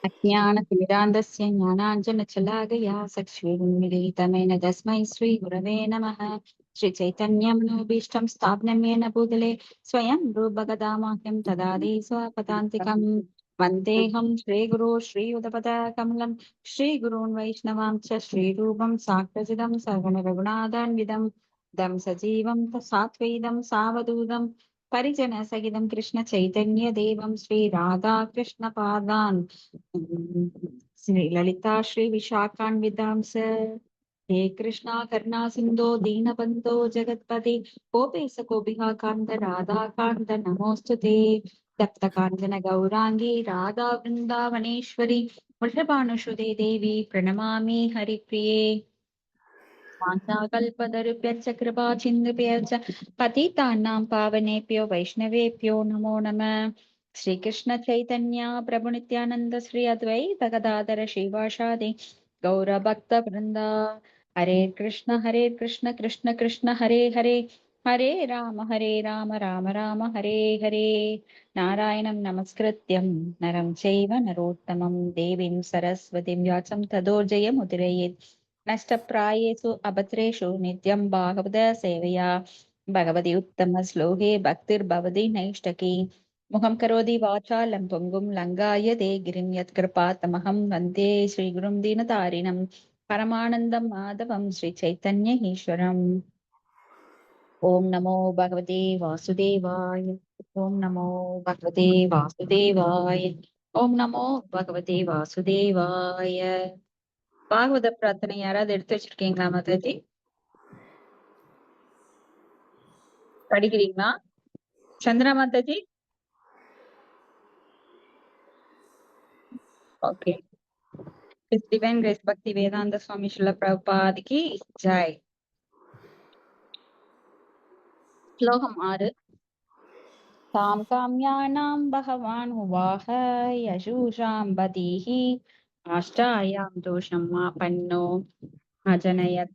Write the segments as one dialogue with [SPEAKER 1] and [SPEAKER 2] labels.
[SPEAKER 1] अज्ञानतिमिरान्धस्य ज्ञानाञ्जनशलाकया चक्षुरुन्मीलितमेन तस्मै श्रीगुरवे नमः। श्रीचैतन्यमनोभीष्टं स्थापनं येन भूतले स्वयं रूपगदामाह्यं ददाति स्वपदान्तिकम्। वन्देऽहं श्रीगुरो श्रीयुतपदाकमलं श्रीगुरून् वैष्णवां च श्रीरूपं साग्रजितं सगुणरघुनाथान्वितं दं सजीवं सात्वैदं सावधूतं परिजन सहितं कृष्ण चैतन्य देवं श्री राधा कृष्ण पादान् श्री ललिता श्री विशाखान्वितांस हे कृष्णा करुणा सिंधो दीनबन्धो जगत्पते गोपेश गोपिका कान्त राधा कान्त नमोस्तुते तप्त काञ्चन गौरांगी राधा वृन्दावनेश्वरी वृषभानुसुते देवी प्रणमामि हरिप्रिये वाञ्छाकल्पतरुभ्यश्च कृपासिन्धुभ्यश्च पतितानां पावनेभ्यो वैष्णवेभ्यो नमो नमः। श्रीकृष्ण चैतन्य प्रभु नित्यानंद श्री अद्वैत गदाधर श्रीवासादि गौरभक्तवृन्द हरे कृष्ण कृष्ण कृष्ण हरे हरे हरे राम राम राम हरे हरे। नारायणं नमस्कृत्यं नरं चैव नरोत्तमं देवीं सरस्वतीं व्यासं ततो जयमुदीरयेत्। नष्टप्रायेषु अभद्रेषु नित्यं भागवत सेवया भगवति उत्तम श्लोके भक्तिर्भवति नैष्टकी। मुखं करोति वाचालं पुङ्गुं लङ्घायते गिरिं यत्कृपातमहं वन्दे श्रीगुरुं दीनतारिणं परमानन्दं माधवं श्रीचैतन्य ईश्वरम्। ॐ नमो भगवते वासुदेवाय। ॐ नमो भगवते वासुदेवाय। ॐ नमो भगवते वासुदेवाय। பாகவத பிரார்த்தனை யாராவது எடுத்து வச்சிருக்கீங்களா மாதாஜி? படிக்கிறீங்களா Chandra Mataji? Okay. It's divine grace பக்தி வேதாந்த சுவாமி ஸ்ரீல பிரபுபாத் கி ஜெய். ஸ்லோகம் 6. தாம் காம்யானாம் பகவான் உவாஹ யசூஷாம் பதிஹி ஆஷ்டாயாம் தோஷம் ஆபன்னோ அஜனயத்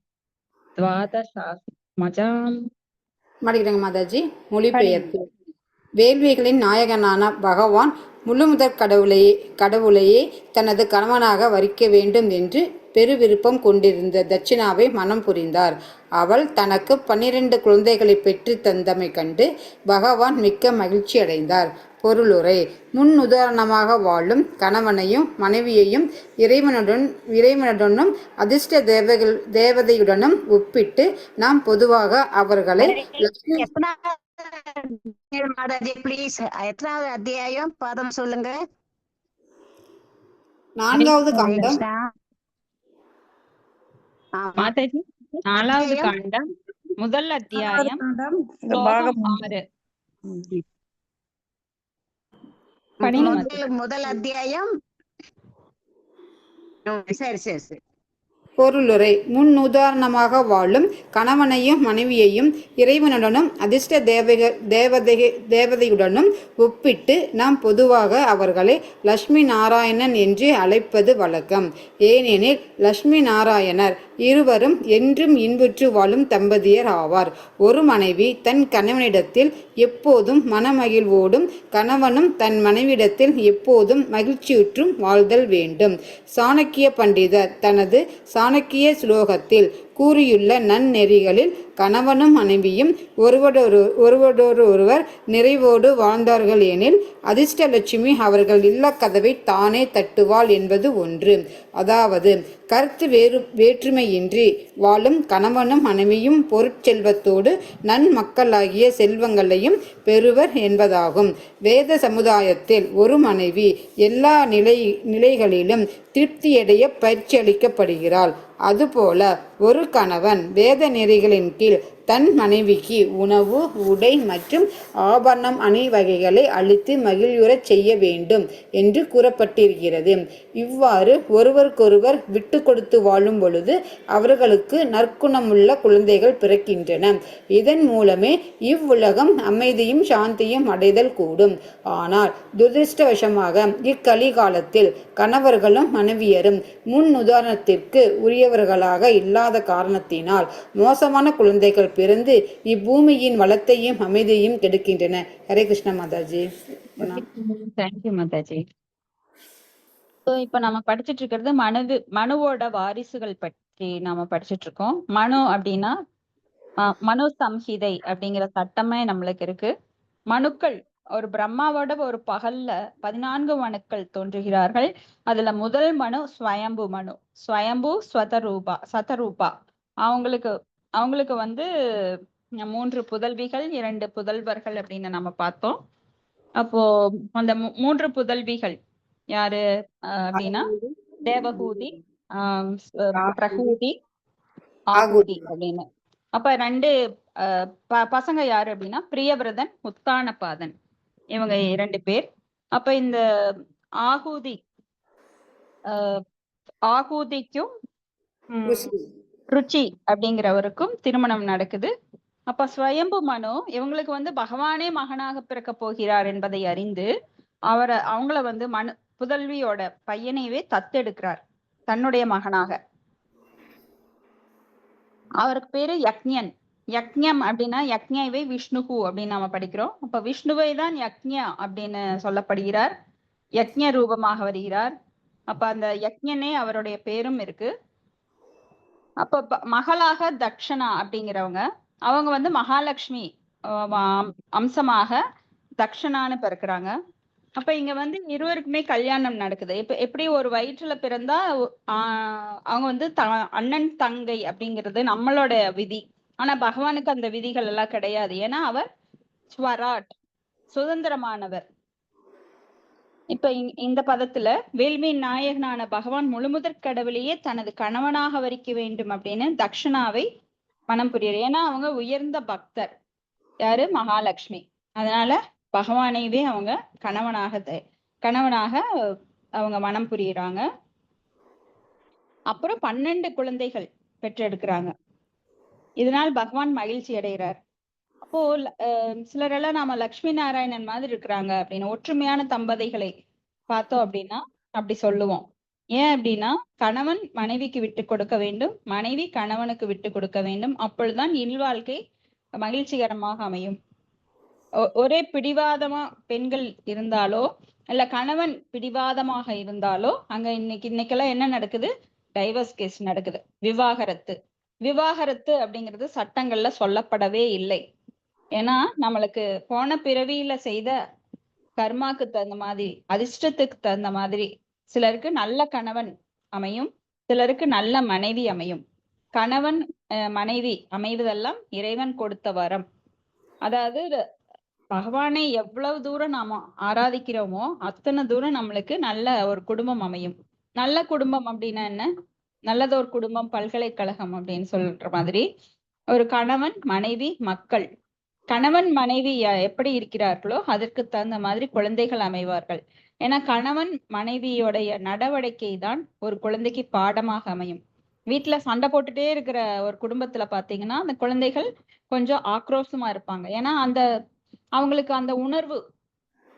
[SPEAKER 1] துவாதசாஸ்மஜாம்.
[SPEAKER 2] மாட்டிக்கிறேங்க மாதாஜி. மொழிபெயர்ப்பு.
[SPEAKER 1] படிங்க.
[SPEAKER 2] வேள்விகளின் நாயகனான பகவான் முழுமுதற் கடவுளையே தனது கணவனாக வரிக்க வேண்டும் என்று பெருவிருப்பம் கொண்டிருந்த தட்சிணாவை மனம் புரிந்தார். அவள் தனக்கு 12 குழந்தைகளை பெற்று தந்தமை கண்டு பகவான் மிக்க மகிழ்ச்சி அடைந்தார். பொருளுரை. முன்னுதாரணமாக வாழும் கணவனையும் மனைவியையும் இறைவனுடனும் அதிர்ஷ்ட தேவதையுடனும் ஒப்பிட்டு நாம் பொதுவாக அவர்களை
[SPEAKER 3] மாதாஜி ப்ளீஸ் எத்தனாவது அத்தியாயம் பாதம் சொல்லுங்க.
[SPEAKER 2] 4வது காண்டம்.
[SPEAKER 1] மாதாஜி 4வது காண்டம் முதல் அத்தியாயம் ஸ்லோகம் 6.
[SPEAKER 3] முதல் அத்தியாயம். சரி சரி சரி.
[SPEAKER 2] பொருளுரை. முன்னுதாரணமாக வாழும் கணவனையும் மனைவியையும் இறைவனுடனும் அதிர்ஷ்ட தேவதையுடனும் ஒப்பிட்டு நாம் பொதுவாக அவர்களை லட்சுமி நாராயணன் என்று அழைப்பது வழக்கம். ஏனெனில் லட்சுமி நாராயணர் இருவரும் என்றும் இன்புற்று வாழும் தம்பதியர் ஆவார். ஒரு மனைவி தன் கணவனிடத்தில் எப்போதும் மனமகிழ்வோடும் கணவனும் தன் மனைவிடத்தில் எப்போதும் மகிழ்ச்சியுற்றும் வாழ்தல் வேண்டும். சாணக்கிய பண்டிதர் தனது சாணக்கிய ஸ்லோகத்தில் கூறியுள்ள நன்னெறிகளில் கணவனும் மனைவியும் ஒருவரோடொருவர் நிறைவோடு வாழ்ந்தார்கள் எனில் அதிர்ஷ்டலட்சுமி அவர்கள் இல்லக்கதவை தானே தட்டுவாள் என்பது ஒன்று. அதாவது கருத்து வேற்றுமையின்றி வாழும் கணவனும் மனைவியும் பொருட்செல்வத்தோடு நன்மக்களாகிய செல்வங்களையும் பெறுவர் என்பதாகும். வேத சமுதாயத்தில் ஒரு மனைவி எல்லா நிலைகளிலும் திருப்தியடைய பயிற்சி அளிக்கப்படுகிறாள். அதுபோல ஒரு கணவன் வேத நெறிகளின் கீழ் தன் மனைவிக்கு உணவு, உடை மற்றும் ஆபரணம் அணிவகைகளை அளித்து மகிழ்வுறச் செய்ய வேண்டும் என்று கூறப்பட்டிருக்கிறது. இவ்வாறு ஒருவருக்கொருவர் விட்டு கொடுத்து வாழும் பொழுது அவர்களுக்கு நற்குணமுள்ள குழந்தைகள் பிறக்கின்றன. இதன் மூலமே இவ்வுலகம் அமைதியும் சாந்தியும் அடைதல் கூடும். ஆனால் துரதிருஷ்டவசமாக இக்கலி காலத்தில் கணவர்களும் மனைவியரும் முன் உதாரணத்திற்கு உரியவர்களாக இல்லாத காரணத்தினால் மோசமான குழந்தைகள் பிறந்து இப்பூமியின் வளத்தையும் அமைதியையும் கெடுக்கின்றன. ஹரே கிருஷ்ண மாதாஜி.
[SPEAKER 1] தேங்க்யூ மாதாஜி. இப்ப நம்ம படிச்சிட்டு இருக்கிறது மனுவோட வாரிசுகள் பற்றி நாம படிச்சிட்டு இருக்கோம். மனு அப்படின்னா மனு சம்ஹிதை அப்படிங்கிற சட்டமே நம்மளுக்கு இருக்கு. மனுக்கள் ஒரு பிரம்மாவோட ஒரு பகல்ல 14 மனுக்கள் தோன்றுகிறார்கள். அதுல முதல் மனு ஸ்வயம்பு மனு, ஸ்வயம்பு சதரூபா. அவங்களுக்கு அவங்களுக்கு வந்து 3 புதல்விகள் 2 புதல்வர்கள் அப்படின்னு நம்ம பார்த்தோம். அப்போ அந்த 3 புதல்விகள் யாரு அப்படின்னா தேவகூதி, பிரகூதி, ஆகூதி அப்படின்னு. அப்ப 2 பசங்க யாரு அப்படின்னா பிரியவிரதன், உத்தானபாதன், இவங்க 2 பேர். அப்ப இந்த ஆகூதி ஆகூதிக்கும் ருச்சி அப்படிங்கிறவருக்கும் திருமணம் நடக்குது. அப்ப ஸ்வயம்பு மனு இவங்களுக்கு வந்து பகவானே மகனாக பிறக்க போகிறார் என்பதை அறிந்து அவங்கள வந்து புதல்வியோட பையனையவே தத்தெடுக்கிறார் தன்னுடைய மகனாக. அவருக்கு பேரு யக்ஞன். யக்ஞம் அப்படின்னா யக்ஞவை விஷ்ணுகு அப்படின்னு நாம படிக்கிறோம். அப்ப விஷ்ணுவை தான் யக்ஞா அப்படின்னு சொல்லப்படுகிறார். யக்ஞ ரூபமாக வருகிறார். அப்ப அந்த யக்ஞனே அவருடைய பேரும் இருக்கு. அப்ப மகளாக தக்ஷணா அப்படிங்கிறவங்க அவங்க வந்து மகாலட்சுமி அம்சமாக தக்ஷணான்னு பிறக்கிறாங்க. அப்ப இங்க வந்து இருவருக்குமே கல்யாணம் நடக்குது. இப்ப எப்படி ஒரு வயிற்றுல பிறந்தா அவங்க வந்து அண்ணன் தங்கை அப்படிங்கிறது நம்மளோட விதி. ஆனா பகவானுக்கு அந்த விதிகள் எல்லாம் கிடையாது. ஏன்னா அவர் ஸ்வராட், சுதந்திரமானவர். இப்ப இந்த பதத்துல வேள்வியின் நாயகனான பகவான் முழுமுதற் கடவுளையே தனது கணவனாக வரிக்க வேண்டும் அப்படின்னு தக்ஷணாவை மனம் புரியுற. ஏன்னா அவங்க உயர்ந்த பக்தர். யாரு? மகாலட்சுமி. அதனால பகவானையவே அவங்க கணவனாக அவங்க மனம் புரியுறாங்க. அப்புறம் 12 குழந்தைகள் பெற்றெடுக்கிறாங்க. இதனால் பகவான் மகிழ்ச்சி அடைகிறார். அப்போ சிலரெல்லாம் நாம லட்சுமி நாராயணன் மாதிரி இருக்கிறாங்க அப்படின்னு ஒற்றுமையான தம்பதிகளை பார்த்தோம் அப்படின்னா அப்படி சொல்லுவோம். ஏன் அப்படின்னா கணவன் மனைவிக்கு விட்டு கொடுக்க வேண்டும், மனைவி கணவனுக்கு விட்டு கொடுக்க வேண்டும். அப்பொழுதுதான் இல்வாழ்க்கை மகிழ்ச்சிகரமாக அமையும். ஒரே பிடிவாதமா பெண்கள் இருந்தாலோ இல்ல கணவன் பிடிவாதமாக இருந்தாலோ அங்க இன்னைக்கெல்லாம் என்ன நடக்குது? டைவர்ஸ் கேஸ் நடக்குது. விவாகரத்து அப்படிங்கிறது சட்டங்கள்ல சொல்லப்படவே இல்லை. ஏன்னா நம்மளுக்கு போன பிறவியில செய்த கர்மாக்கு தகுந்த மாதிரி, அதிர்ஷ்டத்துக்கு தகுந்த மாதிரி சிலருக்கு நல்ல கணவன் அமையும், சிலருக்கு நல்ல மனைவி அமையும். கணவன் மனைவி அமைவதெல்லாம் இறைவன் கொடுத்த வரம். அதாவது பகவானை எவ்வளவு தூரம் நாம ஆராதிக்கிறோமோ அத்தனை தூரம் நம்மளுக்கு நல்ல ஒரு குடும்பம் அமையும். நல்ல குடும்பம் அப்படின்னா என்ன? நல்லதொரு குடும்பம் பல்கலைக்கழகம் அப்படின்னு சொல்ற மாதிரி ஒரு கணவன் மனைவி மக்கள். கணவன் மனைவி எப்படி இருக்கிறார்களோ அதற்கு தகுந்த மாதிரி குழந்தைகள் அமைவார்கள். ஏன்னா கணவன் மனைவியோடைய நடவடிக்கை தான் ஒரு குழந்தைக்கு பாடமாக அமையும். வீட்டுல சண்டை போட்டுட்டே இருக்கிற ஒரு குடும்பத்துல பாத்தீங்கன்னா அந்த குழந்தைகள் கொஞ்சம் ஆக்ரோஷமா இருப்பாங்க. ஏன்னா அவங்களுக்கு அந்த உணர்வு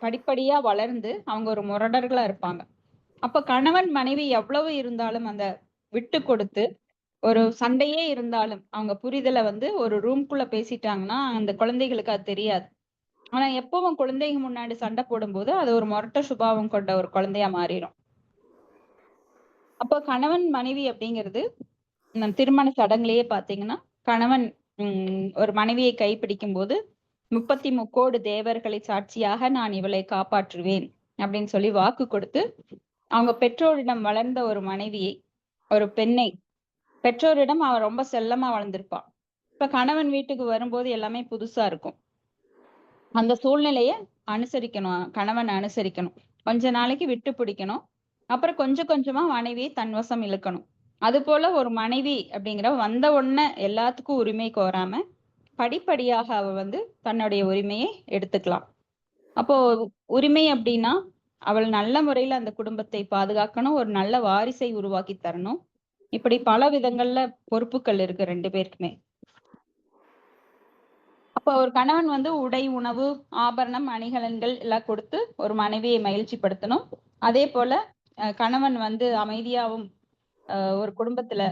[SPEAKER 1] படிப்படியா வளர்ந்து அவங்க ஒரு முரடர்களா இருப்பாங்க. அப்ப கணவன் மனைவி எவ்வளவு இருந்தாலும் அந்த விட்டு கொடுத்து ஒரு சண்டையே இருந்தாலும் அவங்க புரிதலை வந்து ஒரு ரூம்குள்ள பேசிட்டாங்கன்னா அந்த குழந்தைகளுக்கு அது தெரியாது. ஆனா எப்பவும் குழந்தைங்க முன்னாடி சண்டை போடும்போது அது ஒரு மொரட்ட சுபாவம் கொண்ட ஒரு குழந்தையா மாறிடும். அப்போ கணவன் மனைவி அப்படிங்கிறது திருமண சடங்குலயே பாத்தீங்கன்னா கணவன் ஒரு மனைவியை கைப்பிடிக்கும் போது 33 தேவர்களை சாட்சியாக நான் இவளை காப்பாற்றுவேன் அப்படின்னு சொல்லி வாக்கு கொடுத்து அவங்க பெற்றோரிடம் வளர்ந்த ஒரு மனைவியை, ஒரு பெண்ணை பெற்றோரிடம் அவன் ரொம்ப செல்லமா வளர்ந்திருப்பான். இப்ப கணவன் வீட்டுக்கு வரும்போது எல்லாமே புதுசா இருக்கும். அந்த சூழ்நிலைய அனுசரிக்கணும், கணவன் அனுசரிக்கணும். கொஞ்ச நாளைக்கு விட்டு பிடிக்கணும். அப்புறம் கொஞ்சம் கொஞ்சமா மனைவியை தன்வசம் இழுக்கணும். அது போல ஒரு மனைவி அப்படிங்கிற வந்த உடனே எல்லாத்துக்கும் உரிமை கோராம படிப்படியாக அவ வந்து தன்னுடைய உரிமையை எடுத்துக்கலாம். அப்போ உரிமை அப்படின்னா அவள் நல்ல முறையில அந்த குடும்பத்தை பாதுகாக்கணும், ஒரு நல்ல வாரிசை உருவாக்கி தரணும். இப்படி பல விதங்கள்ல பொறுப்புகள் இருக்கு 2 பேருக்குமே. அப்ப ஒரு கணவன் வந்து உடை, உணவு, ஆபரணம், அணிகலன்கள் எல்லாம் கொடுத்து ஒரு மனைவியை மகிழ்ச்சி படுத்தணும். அதே போல கணவன் வந்து அமைதியாவும் ஒரு குடும்பத்துல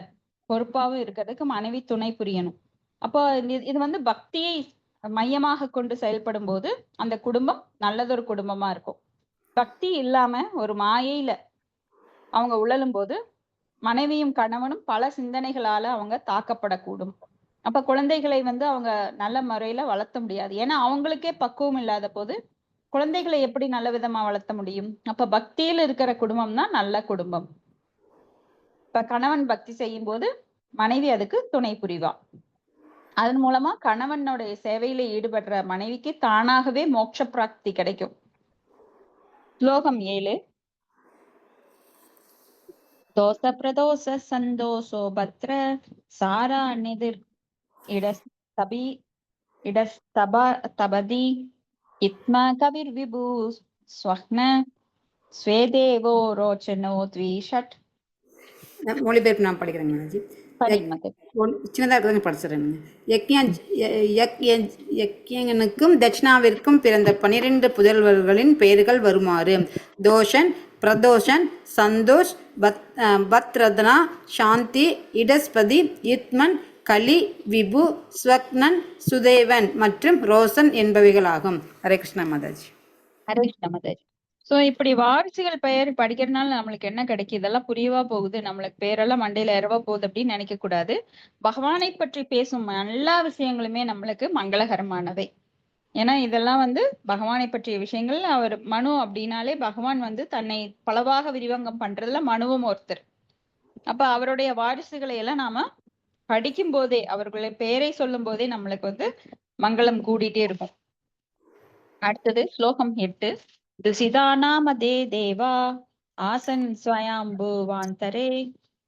[SPEAKER 1] பொறுப்பாவும் இருக்கிறதுக்கு மனைவி துணை புரியணும். அப்போ இது வந்து பக்தியை மையமாக கொண்டு செயல்படும் போது அந்த குடும்பம் நல்லதொரு குடும்பமா இருக்கும். பக்தி இல்லாம ஒரு மாயையில அவங்க உழலும் போது மனைவியும் கணவனும் பல சிந்தனைகளால அவங்க தாக்கப்படக்கூடும். அப்ப குழந்தைகளை வந்து அவங்க நல்ல முறையில வளர்த்த முடியாது. ஏன்னா அவங்களுக்கே பக்குவம் இல்லாத போது குழந்தைகளை எப்படி நல்ல விதமா வளர்த்த முடியும்? அப்ப பக்தியில் இருக்கிற குடும்பம் தான் நல்ல குடும்பம். இப்ப கணவன் பக்தி செய்யும் போது மனைவி அதுக்கு துணை புரிவா. அதன் மூலமா கணவனுடைய சேவையில ஈடுபடுற மனைவிக்கு தானாகவே மோட்ச பிராப்தி கிடைக்கும். ஸ்லோகம் 7. தோச பிரதோஷ சந்தோஷோ பத்ர சாரா நிதிர் இடஸ்தபி இடஸ்தபதி இத்ம கவிர் விபு ஸ்வக்ன ஸ்வேதேவோ ரோச்சனோ த்விஷட்.
[SPEAKER 2] மொழிபெயர்ப்பு நான் படிக்கிறேங்க மாதாஜி. சின்னதாக இருக்கிறத படிச்சிடறேங்க. யக்ஞனுக்கும் தட்சிணாவிற்கும் பிறந்த 12 புதல்வர்களின் பெயர்கள் வருமாறு: தோஷன், பிரதோஷன், சந்தோஷ், பத்ரத்னா, சாந்தி, இடஸ்பதி, யுத்மன், கலி, விபு, ஸ்வக்னன், சுதேவன் மற்றும் ரோசன் என்பவைகளாகும். ஹரே கிருஷ்ணா மாதாஜி.
[SPEAKER 1] ஹரே கிருஷ்ணா மாதாஜி. சோ இப்படி வாரிசுகள் பெயர் படிக்கிறதுனால நம்மளுக்கு என்ன கிடைக்கும்? இதெல்லாம் புரியவா போகுது? நம்மளுக்கு பேரெல்லாம் மண்டையில ஏறவா போகுது அப்படின்னு நினைக்க கூடாது. பகவானை பற்றி பேசும் எல்லா விஷயங்களுமே நம்மளுக்கு மங்களகரமானவை. ஏன்னா இதெல்லாம் வந்து பகவானை பற்றிய விஷயங்கள். அவர் மனு அப்படின்னாலே பகவான் வந்து தன்னை பலவாக விரிவங்கம் பண்றதுல மனுவும் ஒருத்தர். அப்ப அவருடைய வாரிசுகளை எல்லாம் நாம படிக்கும் போதே, அவர்களுடைய பெயரை சொல்லும் போதே நம்மளுக்கு வந்து மங்களம் கூடிட்டே இருக்கும். அடுத்தது ஸ்லோகம் 8. துசிதாநாமதே தேவா ஆசன் ஸ்வயம்புவாந்தரே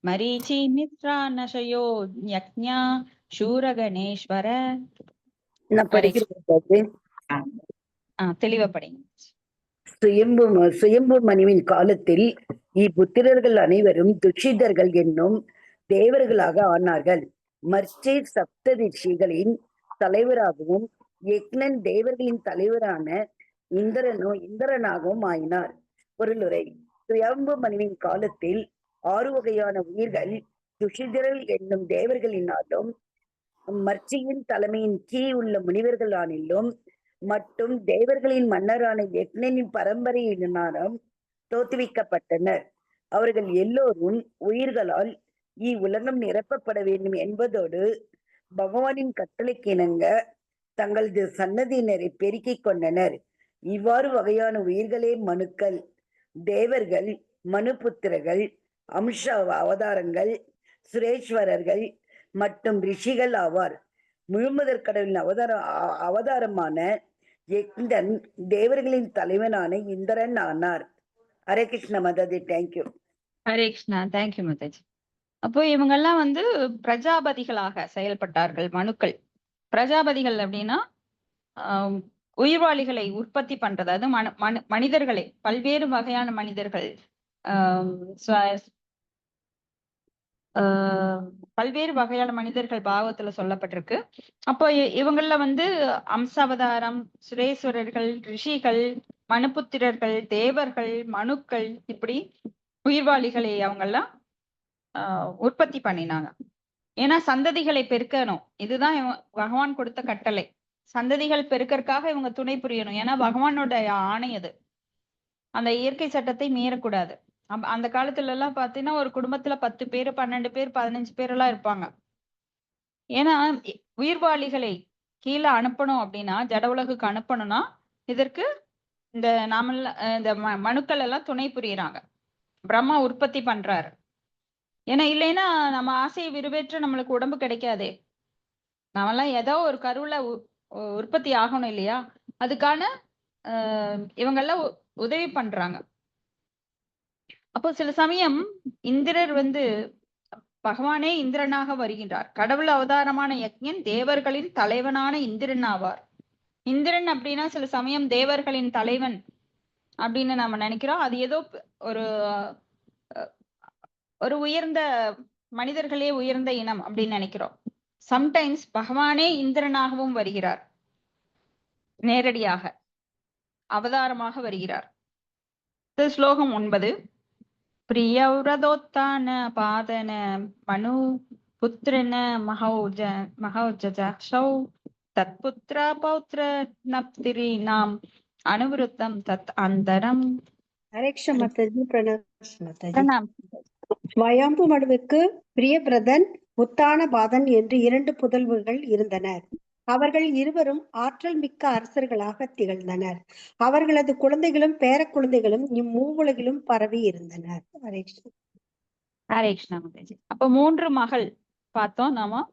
[SPEAKER 1] மரீச்சி மித்ரா நஷயோ யக்ஞா சூரகணேஸ்வர.
[SPEAKER 4] நான் படிக்கிறேன்.
[SPEAKER 1] தெளிவா படிங்க.
[SPEAKER 4] சுயம்பு மனுவின் காலத்தில் இப்புத்திரர்கள் அனைவரும் துஷிதர்கள் என்னும் தேவர்களாக ஆனார்கள். மர்ச்சே சப்தரிஷிகளின் தலைவராகவும் யக்ஞன் தேவர்களின் தலைவரான இந்திரனாகவும் ஆயினார். பொருளுரை: சுயம்பு மனுவின் காலத்தில் 6 வகையான உயிர்கள் துஷிதர்கள் என்னும் தேவர்களினாலும் மர்ச்சியின் தலைமையின் கீழ் உள்ள முனிவர்களானிலும் மற்றும் தேவர்களின் மன்னரான யக்ஞனின் பரம்பரையினாலும் தோற்றுவிக்கப்பட்டனர். அவர்கள் எல்லோரும் உயிர்களால் இவ்வுலகம் நிரப்பப்பட வேண்டும் என்பதோடு பகவானின் கட்டளைக்கு இணங்க தங்களது சன்னதியினரை பெருக்கிக் கொண்டனர். இவ்வாறு வகையான உயிர்களே மனுக்கள், தேவர்கள், மனுபுத்திரர்கள், அம்ச அவதாரங்கள், சுரேஸ்வரர்கள் மற்றும் ரிஷிகள் ஆவார். முழுமுதற் கடவுளின் அவதாரமான யக்ஞன் தேவர்களின் தலைவனான இந்திரன் ஆனார். ஹரே கிருஷ்ண மாதாஜி. தேங்க்யூ.
[SPEAKER 1] ஹரே கிருஷ்ணா. தேங்க்யூ மாதாஜி. அப்போ இவங்கெல்லாம் வந்து பிரஜாபதிகளாக செயல்பட்டார்கள். மனுக்கள் பிரஜாபதிகள் அப்படின்னா உயிர்வாளிகளை உற்பத்தி பண்றது. அது மனிதர்களை, பல்வேறு வகையான மனிதர்கள், பல்வேறு வகையான மனிதர்கள் பாவத்துல சொல்லப்பட்டிருக்கு. அப்போ இவங்கள வந்து அம்சாவதாரம், சுரேஸ்வரர்கள், ரிஷிகள், மனுபுத்திரர்கள், தேவர்கள், மனுக்கள், இப்படி உயிர்வாளிகளை அவங்கெல்லாம் உற்பத்தி பண்ணினாங்க. ஏன்னா சந்ததிகளை பெருக்கணும். இதுதான் பகவான் கொடுத்த கட்டளை. சந்ததிகள் பெருக்கறதுக்காக இவங்க துணை புரியணும். ஏன்னா பகவானோட ஆணை அது. அந்த இயற்கை சட்டத்தை மீறக்கூடாது. அந்த காலத்துல எல்லாம் பாத்தீங்கன்னா ஒரு குடும்பத்துல 10 பேர், 12 பேர், 15 பேர் எல்லாம் இருப்பாங்க. ஏன்னா உயிர்வாளிகளை கீழே அனுப்பணும் அப்படின்னா, ஜட உலகுக்கு அனுப்பணும்னா இதற்கு இந்த இந்த மனுக்கள் எல்லாம் துணை புரியுறாங்க. பிரம்மா உற்பத்தி பண்றாரு. ஏன்னா இல்லைன்னா நம்ம ஆசையை விருவேற்ற நம்மளுக்கு உடம்பு கிடைக்காதே. நாமெல்லாம் ஏதோ ஒரு கருவுல உற்பத்தி ஆகணும் இல்லையா? அதுக்கான இவங்கெல்லாம் உதவி பண்றாங்க. அப்போ சில சமயம் இந்திரர் வந்து பகவானே இந்திரனாக வருகின்றார். கடவுள் அவதாரமான யக்ஞன் தேவர்களின் தலைவனான இந்திரன் ஆவார். இந்திரன் அப்படின்னா சில சமயம் தேவர்களின் தலைவன் அப்படின்னு நாம நினைக்கிறோம். அது ஏதோ ஒரு உயர்ந்த மனிதர்களே உயர்ந்த இனம் அப்படின்னு நினைக்கிறோம். சம்டைம்ஸ் பகவானே இந்திரனாகவும் வருகிறார். நேரடியாக அவதாரமாக வருகிறார். ஸ்லோகம் 9. பிரியவ்ரதோத்தான பாதன மனு புத்திரன மகௌஜஜௌ தத்புத்ர பௌத்ர நப்திரி நாம் அனுவிருத்தம் தத் அந்தரம்.
[SPEAKER 5] हरे कृष्ण माताजी, प्रणाम माताजी।
[SPEAKER 1] பிரணாம்.
[SPEAKER 5] ஸ்வயம்பு மடுவுக்கு பிரியபிரதன், உத்தானபாதன் என்று 2 புதல்வர்கள் இருந்தனர். அவர்கள் இருவரும் ஆற்றல் மிக்க அரசர்களாக திகழ்ந்தனர். அவர்களது குழந்தைகளும் பேர குழந்தைகளும் இம்மூவுலகிலும் பரவி இருந்தனர். ஹரே கிருஷ்ணா.
[SPEAKER 1] ஹரே கிருஷ்ணா மாதாஜி. அப்ப 3 மகள் பார்த்தோம் நாம.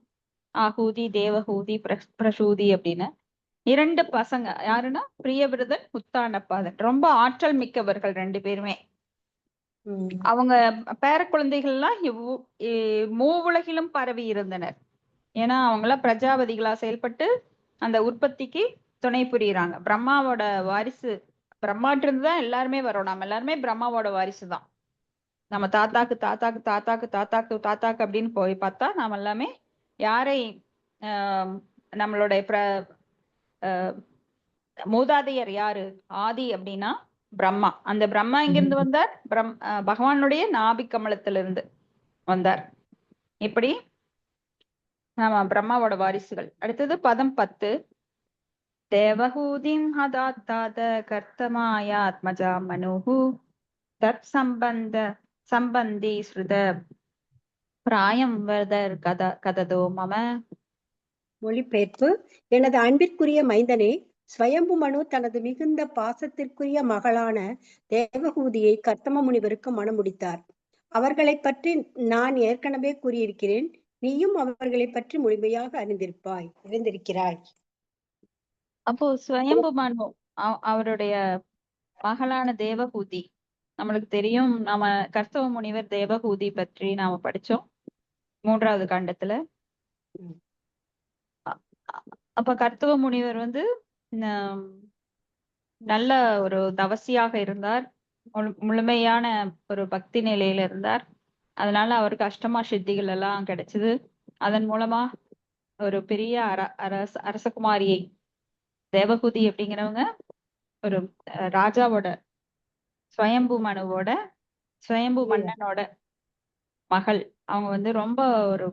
[SPEAKER 1] ஆகூதி, தேவகூதி, பிரசூதி அப்படின்னு 2 பசங்க. யாருன்னா பிரியவிரதன், உத்தானபாதன். ரொம்ப ஆற்றல் மிக்கவர்கள் 2 பேருமே. அவங்க பேர குழந்தைகள்லாம் மூவுலகிலும் பரவி இருந்தனர். ஏன்னா அவங்களாம் பிரஜாபதிகளா செயல்பட்டு அந்த உற்பத்திக்கு துணை புரியுறாங்க. பிரம்மாவோட வாரிசு, பிரம்மாட்டு இருந்து தான் எல்லாருமே வரோம். நம்ம எல்லாருமே பிரம்மாவோட வாரிசு தான். நம்ம தாத்தாக்கு தாத்தாக்கு தாத்தாக்கு தாத்தாக்கு தாத்தாக்கு அப்படின்னு போய் பார்த்தா நாம எல்லாமே யாரை நம்மளுடைய மூதாதையர் யாரு? ஆதி அப்படின்னா பிரம்மா. அந்த பிரம்மா எங்கிருந்து வந்தார்? பகவானுடைய நாபி கமலத்திலிருந்து வந்தார். இப்படி நாம பிரம்மாவோட வாரிசுகள். அடுத்தது பதம் 10. தேவஹூதிம் ஹதாத்தாத கர்த்தமாயாத்மஜா மனுஹு தத் சம்பந்தி ஸ்ருத பிராயம் வதர் கததோ மம.
[SPEAKER 5] மொழிபெயர்ப்பு. எனது அன்பிற்குரிய மைந்தனே, ஸ்வயம்பு மனு தனது மிகுந்த பாசத்திற்குரிய மகளான தேவகூதியை கர்த்தம முனிவருக்கு மணம் முடித்தார். அவர்களை பற்றி நான் ஏற்கனவே கூறியிருக்கிறேன். நீயும் அவர்களை பற்றி முழுமையாக அறிந்திருக்கிறாய்.
[SPEAKER 1] அப்போ ஸ்வயம்பு மனு அவருடைய மகளான தேவகூதி, நம்மளுக்கு தெரியும். நாம கர்த்தவ முனிவர் தேவகூதி பற்றி நாம படிச்சோம் 3வது காண்டத்துல. அப்ப கர்த்தவ முனிவர் வந்து நல்ல ஒரு தவசியாக இருந்தார். முழுமையான ஒரு பக்தி நிலையில இருந்தார். அதனால அவருக்கு அஷ்டமா சித்திகள் எல்லாம் கிடைச்சது. அதன் மூலமா ஒரு பெரிய அரசகுமாரியை, தேவகூதி அப்படிங்கிறவங்க ஒரு ராஜாவோட, ஸ்வயம்பு மனுவோட, ஸ்வயம்பு மன்னனோட மகள். அவங்க வந்து ரொம்ப ஒரு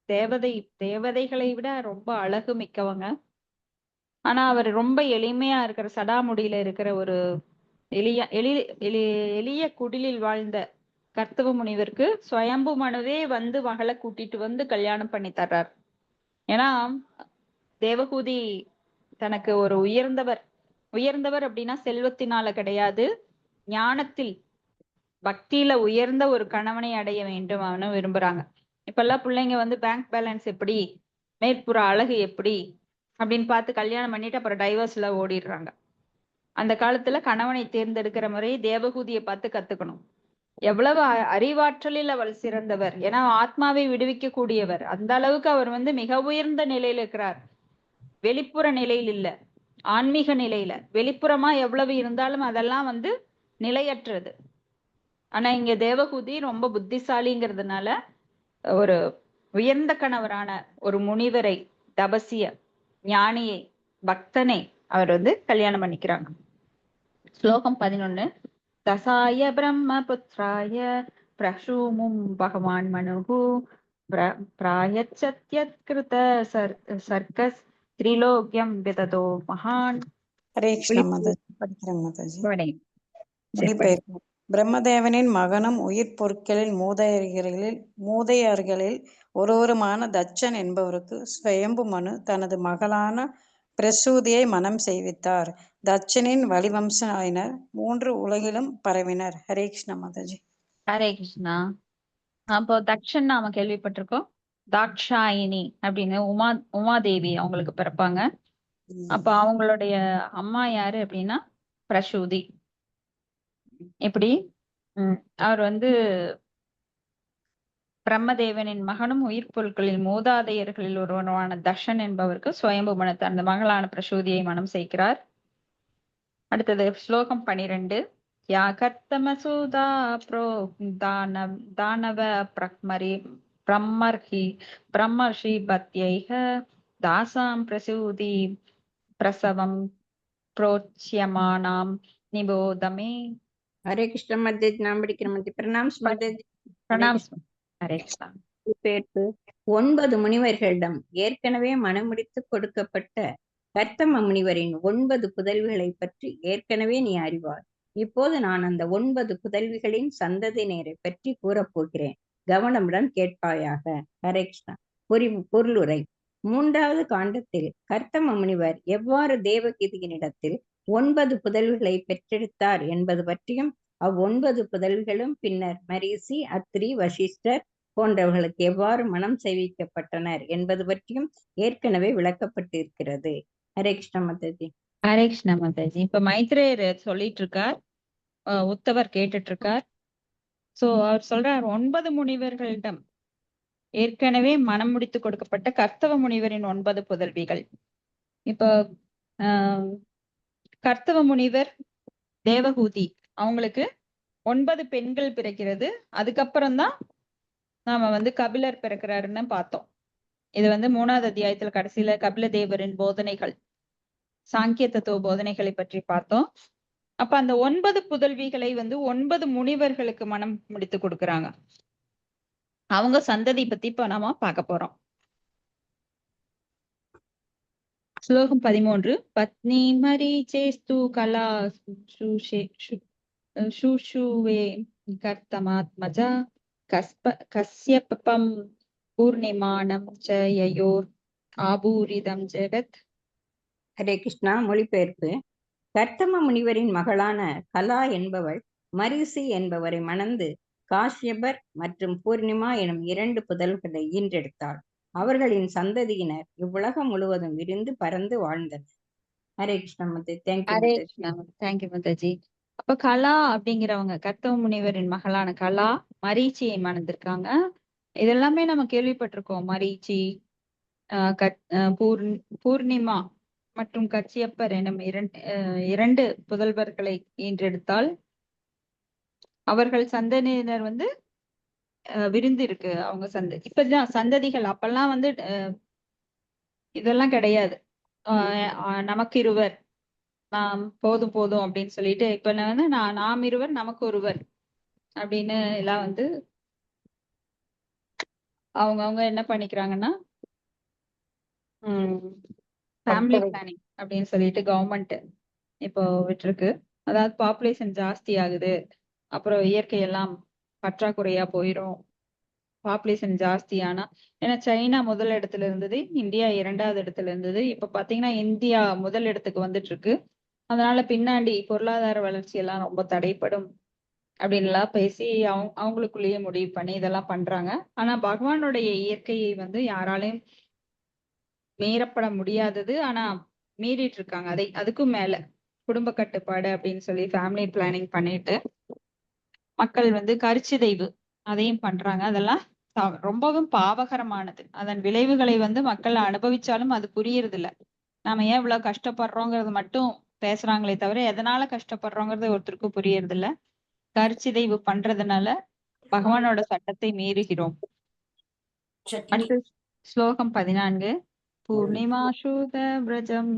[SPEAKER 1] தேவதைகளை விட ரொம்ப அழகு மிக்கவங்க. ஆனா அவர் ரொம்ப எளிமையா இருக்கிற, சடாமுடியில இருக்கிற ஒரு எளிய குடிலில் வாழ்ந்த கர்த்தவ முனிவருக்கு ஸ்வயம்பு மனுவே வந்து மகளை கூட்டிட்டு வந்து கல்யாணம் பண்ணி தர்றார். ஏன்னா தேவகூதி தனக்கு ஒரு உயர்ந்தவர் அப்படின்னா செல்வத்தினால கிடையாது, ஞானத்தில் பக்தியில உயர்ந்த ஒரு கணவனை அடைய வேண்டும் அவனு விரும்புறாங்க. இப்ப எல்லாம் பிள்ளைங்க வந்து பேங்க் பேலன்ஸ் எப்படி, மேற்புற அழகு எப்படி அப்படின்னு பார்த்து கல்யாணம் பண்ணிட்டு அப்புறம் டைவர்ஸ்ல ஓடிடுறாங்க. அந்த காலத்துல கணவனை தேர்ந்தெடுக்கிற முறை தேவகூதியை பார்த்து கத்துக்கணும். எவ்வளவு அறிவாற்றலில் அவள் சிறந்தவர், ஏன்னா ஆத்மாவை விடுவிக்க கூடியவர். அந்த அளவுக்கு அவர் வந்து மிக உயர்ந்த நிலையில இருக்கிறார். வெளிப்புற நிலையில் இல்ல, ஆன்மீக நிலையில. வெளிப்புறமா எவ்வளவு இருந்தாலும் அதெல்லாம் வந்து நிலையற்றது. ஆனா இங்க தேவகூதி ரொம்ப புத்திசாலிங்கிறதுனால ஒரு உயர்ந்த கணவரான ஒரு முனிவரை, தபசிய ஞானியை, பக்தனை அவர் வந்து கல்யாணம் பண்ணிக்கிறாங்க. ஸ்லோகம் 11. தசாய பிரம்ம புத்ராய பிரசூமும் பகவான் மனுகு பிராயச்சத்யத் கிருத சர்க்கஸ் திரிலோக்யம் விததோ மகான்.
[SPEAKER 6] ஹரே கிருஷ்ணா மாதாஜி. படிக்கிறேன் மாதாஜி. பிரம்மதேவனின் மகனும் உயிர் பொருட்களில் மூதையர்களில் ஒருவருமான தட்சன் என்பவருக்கு ஸ்வயம்பு மனு தனது மகளான பிரசூதியை மனம் செய்வித்தார். தட்சனின் வழிவம்சத்தினர் 3 உலகிலும் பரவினர். ஹரே கிருஷ்ணா மாதாஜி.
[SPEAKER 1] ஹரே கிருஷ்ணா. அப்போ தட்சன் நாம கேள்விப்பட்டிருக்கோம். தாட்சாயினி அப்படின்னு உமாதேவி அவங்களுக்கு பிறப்பாங்க. அப்ப அவங்களுடைய அம்மா யாரு அப்படின்னா பிரசூதி. இப்படி அவர் வந்து பிரம்மதேவனின் மகனும் உயிர் பொருட்களில் மூதாதையர்களில் ஒருவரான தர்ஷன் என்பவருக்கு ஸ்வயம்பு மனு தனது மகளான பிரசூதியை மனம் செய்கிறார். அடுத்தது ஸ்லோகம் 12. யா கர்த்தமசூதா ப்ரோ தானவ பிரம்மர்ஷி பத்யைஹ தாசாம் பிரசூதி பிரசவம் प्रोच्यमानाम निबोधमे.
[SPEAKER 7] हरे कृष्ण मध्य नाम படிக்கிறேன். பிரணாம் மதேஜி.
[SPEAKER 1] பிரணாம். ஹரே கிருஷ்ணா.
[SPEAKER 7] 9 முனிவர்களிடம் ஏற்கனவே மனமுடித்து கொடுக்கப்பட்ட கர்த்தம முனிவரின் 9 புதல்விகளை பற்றி ஏற்கனவே நீ அறிவாய். இப்போது நான் அந்த 9 புதல்விகளின் சந்ததியினரை பற்றி கூறப்போகிறேன். கவனமுடன் கேட்பாயாக. ஹரே கிருஷ்ணா. பொருளுரை. 3வது காண்டத்தில் கர்த்தம முனிவர் எவ்வாறு தேவகீதியினிடத்தில் 9 புதல்விகளை பெற்றெடுத்தார் என்பது பற்றியும், 9 புதல்விகளும் பின்னர் மரீசி, அத்ரி, வசிஷ்டர் போன்றவர்களுக்கு எவ்வாறு மனம் செய்விக்கப்பட்டனர் என்பது பற்றியும் ஏற்கனவே விளக்கப்பட்டிருக்கிறது. ஹரே கிருஷ்ண மாதாஜி.
[SPEAKER 1] ஹரே கிருஷ்ணா மாதாஜி. இப்ப மைத்ரேயர் சொல்லிட்டு இருக்கார், உத்தவர் கேட்டுட்டு இருக்கார். சோ அவர் சொல்றார், 9 முனிவர்களிடம் ஏற்கனவே மனம் முடித்து கொடுக்கப்பட்ட கர்த்தவ முனிவரின் 9 புதல்விகள். இப்ப கர்த்தவ முனிவர் தேவகூதி அவங்களுக்கு 9 பெண்கள் பிறக்கிறது. அதுக்கப்புறம் தான் நாம கபிலர் பிறக்கிறாருன்னு பார்த்தோம். இது 3வது அத்தியாயத்துல கடைசியில கபில தேவரின் போதனைகள், சாங்கிய தத்துவ போதனைகளை பற்றி பார்த்தோம். அப்ப அந்த 9 புதல்விகளை 9 முனிவர்களுக்கு மனம் முடித்து கொடுக்கறாங்க. அவங்க சந்ததி பத்தி இப்ப நாம பார்க்க போறோம். ஸ்லோகம் 13. பத்னி மரீச்சேஸ்து கலா சுஷுவே கர்த்தமாத்மஜா கஸ்யபம் பூர்ணிமானம் ச யயோர் ஆபூரிதம் ஜெகத்.
[SPEAKER 7] ஹரே கிருஷ்ணா. மொழிபெயர்ப்பு. கர்த்தம முனிவரின் மகளான கலா என்பவள் மரீசி என்பவரை மணந்து காஷ்யபர் மற்றும் பூர்ணிமா எனும் 2 புதல்களை ஈன்றெடுத்தாள். அவர்களின் சந்ததியினர் இவ்வுலகம் முழுவதும் விரிந்து பறந்து வாழ்ந்தனர். ஹரே கிருஷ்ணா மாதாஜி.
[SPEAKER 1] ஹரே கிருஷ்ணா. தேங்க்யூ மாதாஜி. அப்ப கலா அப்படிங்கிறவங்க கர்த்தவ முனிவரின் மகளான கலா மரீச்சியை மணந்திருக்காங்க. இதெல்லாமே நம்ம கேள்விப்பட்டிருக்கோம். மரீச்சி, பூர்ணிமா மற்றும் கச்சியப்பர் எனும் 2 புதல்வர்களை ஈன்றெடுத்தால் அவர்கள் சந்ததியினர் விருந்து இருக்கு. அவங்க இப்பதான் சந்ததிகள். அப்பெல்லாம் இதெல்லாம் கிடையாது. நமக்கு இருவர், நாம் போதும் போதும் அப்படின்னு சொல்லிட்டு, இப்ப நாம் இருவர் நமக்கு ஒருவர் அப்படின்னு எல்லாம் அவங்க என்ன பண்ணிக்கிறாங்கன்னா ஃபேமிலி பிளானிங் அப்படின்னு சொல்லிட்டு கவர்மெண்ட் இப்போ விட்டுருக்கு. அதாவது பாப்புலேஷன் ஜாஸ்தி ஆகுது, அப்புறம் இயற்கையெல்லாம் பற்றாக்குறையா போயிடும். பாப்புலேஷன் ஜாஸ்தியானா, ஏன்னா சைனா முதல் இடத்துல இருந்தது, இந்தியா 2வது இடத்துல இருந்தது. இப்ப பாத்தீங்கன்னா இந்தியா முதல் இடத்துக்கு வந்துட்டு இருக்கு. அதனால பின்னாடி பொருளாதார வளர்ச்சி எல்லாம் ரொம்ப தடைப்படும் அப்படின்னு எல்லாம் பேசி அவங்களுக்குள்ளேயே முடிவு பண்ணி இதெல்லாம் பண்றாங்க. ஆனா பகவானுடைய இயற்கையை யாராலையும் மீறப்பட முடியாதது. ஆனா மீறிட்டு இருக்காங்க. அதுக்கும் மேல குடும்ப கட்டுப்பாடு அப்படின்னு சொல்லி ஃபேமிலி பிளானிங் பண்ணிட்டு மக்கள் கருச்சிதைவு அதையும் பண்றாங்க. அதெல்லாம் ரொம்பவும் பாவகரமானது. அதன் விளைவுகளை மக்கள் அனுபவிச்சாலும் அது புரியறது இல்ல. நாம ஏன் இவ்வளவு கஷ்டப்படுறோங்கிறது மட்டும் பேசுறாங்களே தவிர எதனால கஷ்டப்படுறோங்கிறது ஒருத்தருக்கும் புரியறது இல்ல. கருச்சிதைவு பண்றதுனால பகவானோட சட்டத்தை மீறுகிறோம். அடுத்து ஸ்லோகம் 14. பூர்ணிமாசூத விரஜம்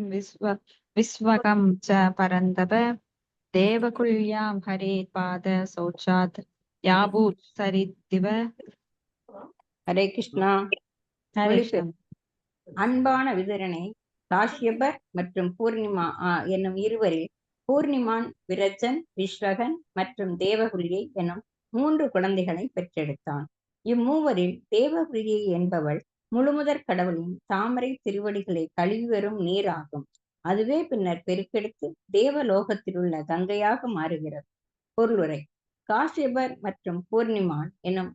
[SPEAKER 1] விஸ்வகம் ச பரந்தப தேவகுல்யாம் ஹரே பாத சௌச்சாத் யாபூத் சரித்திவ.
[SPEAKER 7] ஹரே கிருஷ்ணா. அன்பான விதரனை காஷ்யபர் மற்றும் பூர்ணிமா என்னும் இருவரில் பூர்ணிமான் விரஜன், விஸ்வகன் மற்றும் தேவகுல்யை எனும் 3 குழந்தைகளை பெற்றெடுத்தான். இம்மூவரில் தேவகுல்யை என்பவள் முழுமுதற் கடவுளின் தாமரை திருவடிகளை கழுவி வரும் நீர் ஆகும். அதுவே பின்னர் பெருக்கெடுத்து தேவலோகத்திலுள்ள கங்கையாக மாறுகிறது. பொருளுரை. காஷ்யபர் மற்றும் பூர்ணிமான் எனும்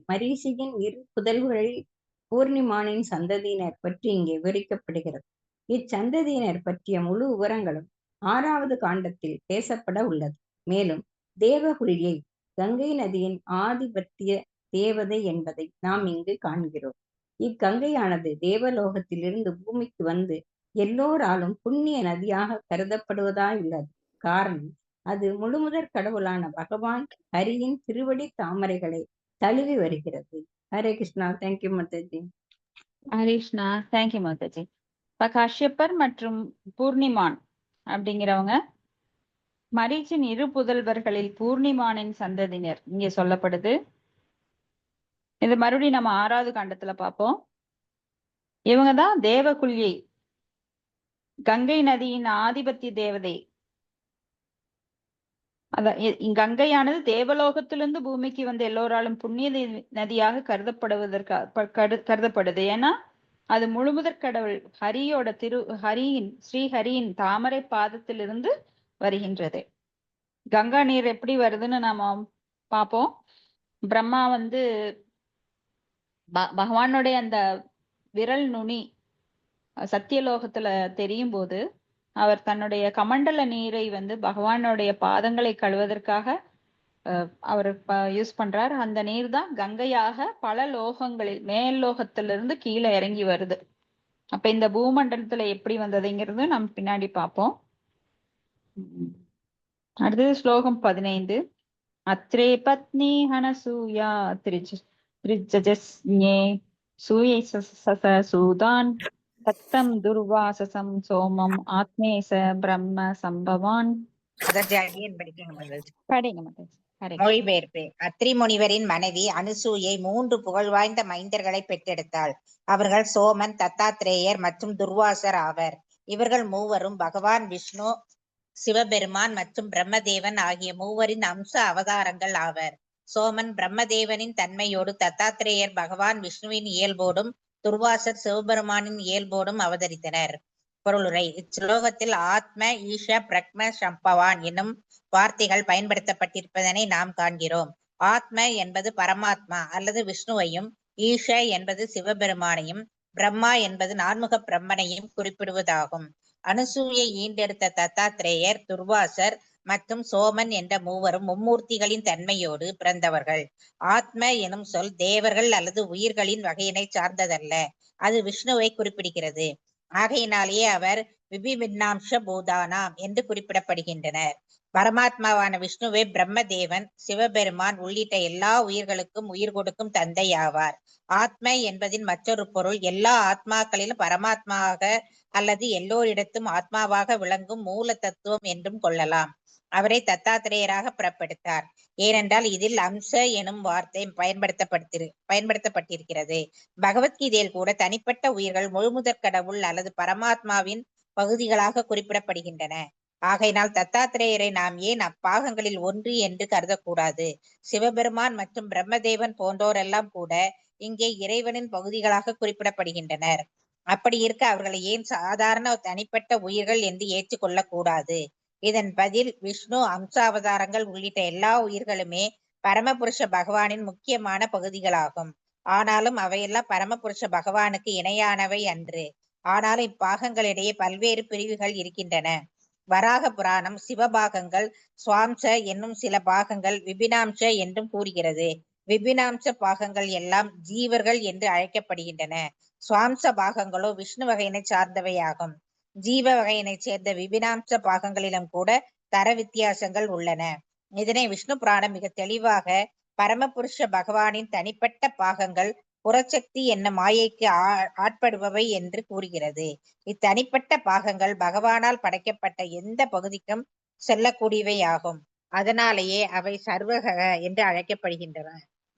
[SPEAKER 7] மரீசியின் 2 புதல்வர்களில் பூர்ணிமானின் சந்ததியினர் பற்றி இங்கே விவரிக்கப்படுகிறது. இச்சந்ததியினர் பற்றிய முழு விவரங்களும் 6வது காண்டத்தில் பேசப்பட உள்ளது. மேலும் தேவகுல்யை கங்கை நதியின் ஆதிபத்திய தேவதை என்பதை நாம் இங்கு காண்கிறோம். இக்கங்கையானது தேவலோகத்திலிருந்து பூமிக்கு வந்து எல்லோராலும் புண்ணிய நதியாக கருதப்படுவதாயுள்ளது. காரணம், அது முழுமுதற் கடவுளான பகவான் ஹரியின் திருவடி தாமரைகளை தழுவி வருகிறது. ஹரே கிருஷ்ணா. தேங்க்யூ மாதாஜி.
[SPEAKER 1] ஹரே கிருஷ்ணா. தேங்க்யூ மாதாஜி. இப்ப காஷ்யப்பர் மற்றும் பூர்ணிமான் அப்படிங்கிறவங்க மரீச்சின் 2 புதல்வர்களில் பூர்ணிமானின் சந்ததியினர் இங்கே சொல்லப்படுது. இது மறுபடியும் நம்ம 6வது காண்டத்துல பார்ப்போம். இவங்கதான் தேவகுல்யை, கங்கை நதியின் ஆதிபத்திய தேவதை. கங்கையானது தேவலோகத்திலிருந்து பூமிக்கு வந்து எல்லோராலும் புண்ணிய நதியாக கருதப்படுது. ஏன்னா அது முழுமுதற் கடவுள் ஹரியோட ஸ்ரீஹரியின் தாமரை பாதத்திலிருந்து வருகின்றது. கங்கா நீர் எப்படி வருதுன்னு நாம பார்ப்போம். பிரம்மா வந்து பகவானுடைய அந்த விரல் நுனி சத்தியலோகத்துல தெரியும் போது அவர் தன்னுடைய கமண்டல நீரை வந்து பகவானுடைய பாதங்களை கழுவதற்காக அவர் யூஸ் பண்றார். அந்த நீர் தான் கங்கையாக பல லோகங்களில் மேல் லோகத்திலிருந்து கீழே இறங்கி வருது. அப்ப இந்த பூமண்டலத்துல எப்படி வந்ததுங்கிறது நம்ம பின்னாடி பார்ப்போம். அடுத்தது ஸ்லோகம் 15. அத்ரே பத்னி ஹனசூயா திரிஜஸ்ஞே சூயை சூதான் தத்தம் துர்வாசசம் சோமம் ஆத்மேச பிரம்ம சம்பவான்.
[SPEAKER 8] அதற்கு அடியேன் படிக்க
[SPEAKER 1] படிங்க மாட்டேன்.
[SPEAKER 8] மொழிபெயர்ப்பு. அத்ரி முனிவரின் மனைவி அனுசூயை 3 புகழ்வாய்ந்த மைந்தர்களை பெற்றெடுத்தாள். அவர்கள் சோமன், தத்தாத்ரேயர் மற்றும் துர்வாசர் ஆவர். இவர்கள் மூவரும் பகவான் விஷ்ணு, சிவபெருமான் மற்றும் பிரம்மதேவன் ஆகிய மூவரின் அம்ச அவதாரங்கள் ஆவர். சோமன் பிரம்மதேவனின் தன்மையோடு, தத்தாத்ரேயர் பகவான் விஷ்ணுவின் இயல்போடும், துர்வாசர் சிவபெருமானின் இயல்போடும் அவதரித்தனர். பொருளுரை. இச்லோகத்தில் ஆத்ம, ஈஷ, பிரக்ம, சம்பவான் என்னும் வார்த்தைகள் பயன்படுத்தப்பட்டிருப்பதனை நாம் காண்கிறோம். ஆத்ம என்பது பரமாத்மா அல்லது விஷ்ணுவையும், ஈஷ என்பது சிவபெருமானையும், பிரம்மா என்பது நான்முக பிரம்மனையும் குறிப்பிடுவதாகும். அனுசூயை ஈண்டெடுத்த தத்தாத்ரேயர், துர்வாசர் மற்றும் சோமன் என்ற மூவரும் மும்மூர்த்திகளின் தன்மையோடு பிறந்தவர்கள். ஆத்ம எனும் சொல் தேவர்கள் அல்லது உயிர்களின் வகையினை சார்ந்ததல்ல. அது விஷ்ணுவை குறிப்பிடுகிறது. ஆகையினாலேயே அவர் விபிபின்னாம்ச பூதானாம் என்று குறிப்பிடப்படுகின்றனர். பரமாத்மாவான விஷ்ணுவே பிரம்மதேவன், சிவபெருமான் உள்ளிட்ட எல்லா உயிர்களுக்கும் உயிர் கொடுக்கும் தந்தை ஆவார். ஆத்ம என்பதின் மற்றொரு பொருள் எல்லா ஆத்மாக்களிலும் பரமாத்மாவாக அல்லது எல்லோரிடத்தும் ஆத்மாவாக விளங்கும் மூல தத்துவம் என்றும் கொள்ளலாம். அவரை தத்தாத்திரேயராக புறப்படுத்தார். ஏனென்றால் இதில் அம்ச எனும் வார்த்தை பயன்படுத்தப்பட்டிருக்கிறது. பகவத்கீதையில் கூட தனிப்பட்ட உயிர்கள் முழுமுதற் கடவுள் அல்லது பரமாத்மாவின் பகுதிகளாக குறிப்பிடப்படுகின்றன. ஆகையினால் தத்தாத்திரேயரை நாம் ஏன் அப்பாகங்களில் ஒன்று என்று கருதக்கூடாது? சிவபெருமான் மற்றும் பிரம்மதேவன் போன்றோரெல்லாம் கூட இங்கே இறைவனின் பகுதிகளாக குறிப்பிடப்படுகின்றனர். அப்படி இருக்க அவர்களை ஏன் சாதாரண தனிப்பட்ட உயிர்கள் என்று ஏற்றுக்கொள்ளக் கூடாது? இதன் பதில், விஷ்ணு, அம்சாவதாரங்கள் உள்ளிட்ட எல்லா உயிர்களுமே பரமபுருஷ பகவானின் முக்கியமான பகுதிகளாகும். ஆனாலும் அவையெல்லாம் பரமபுருஷ பகவானுக்கு இணையானவை அன்று. ஆனாலும் இப்பாகங்களிடையே பல்வேறு பிரிவுகள் இருக்கின்றன. வராக புராணம் சிவபாகங்கள், சுவாம்ச என்னும் சில பாகங்கள் விபினாம்ச என்றும் கூறுகிறது. விபினாம்ச பாகங்கள் எல்லாம் ஜீவர்கள் என்று அழைக்கப்படுகின்றன. சுவாம்ச பாகங்களோ விஷ்ணு வகையினை சார்ந்தவையாகும். ஜீவ வகையினை சேர்ந்த விபினாம்ச பாகங்களிலும் கூட தர வித்தியாசங்கள் உள்ளன. இதனை விஷ்ணு புராணம் மிக தெளிவாக பரமபுருஷ பகவானின் தனிப்பட்ட பாகங்கள் புறச்சக்தி என்ன மாயைக்கு ஆட்படுபவை என்று கூறுகிறது. இத்தனிப்பட்ட பாகங்கள் பகவானால் படைக்கப்பட்ட எந்த பகுதிக்கும் செல்லக்கூடியவை ஆகும். அதனாலேயே அவை சர்வக என்று அழைக்கப்படுகின்றன.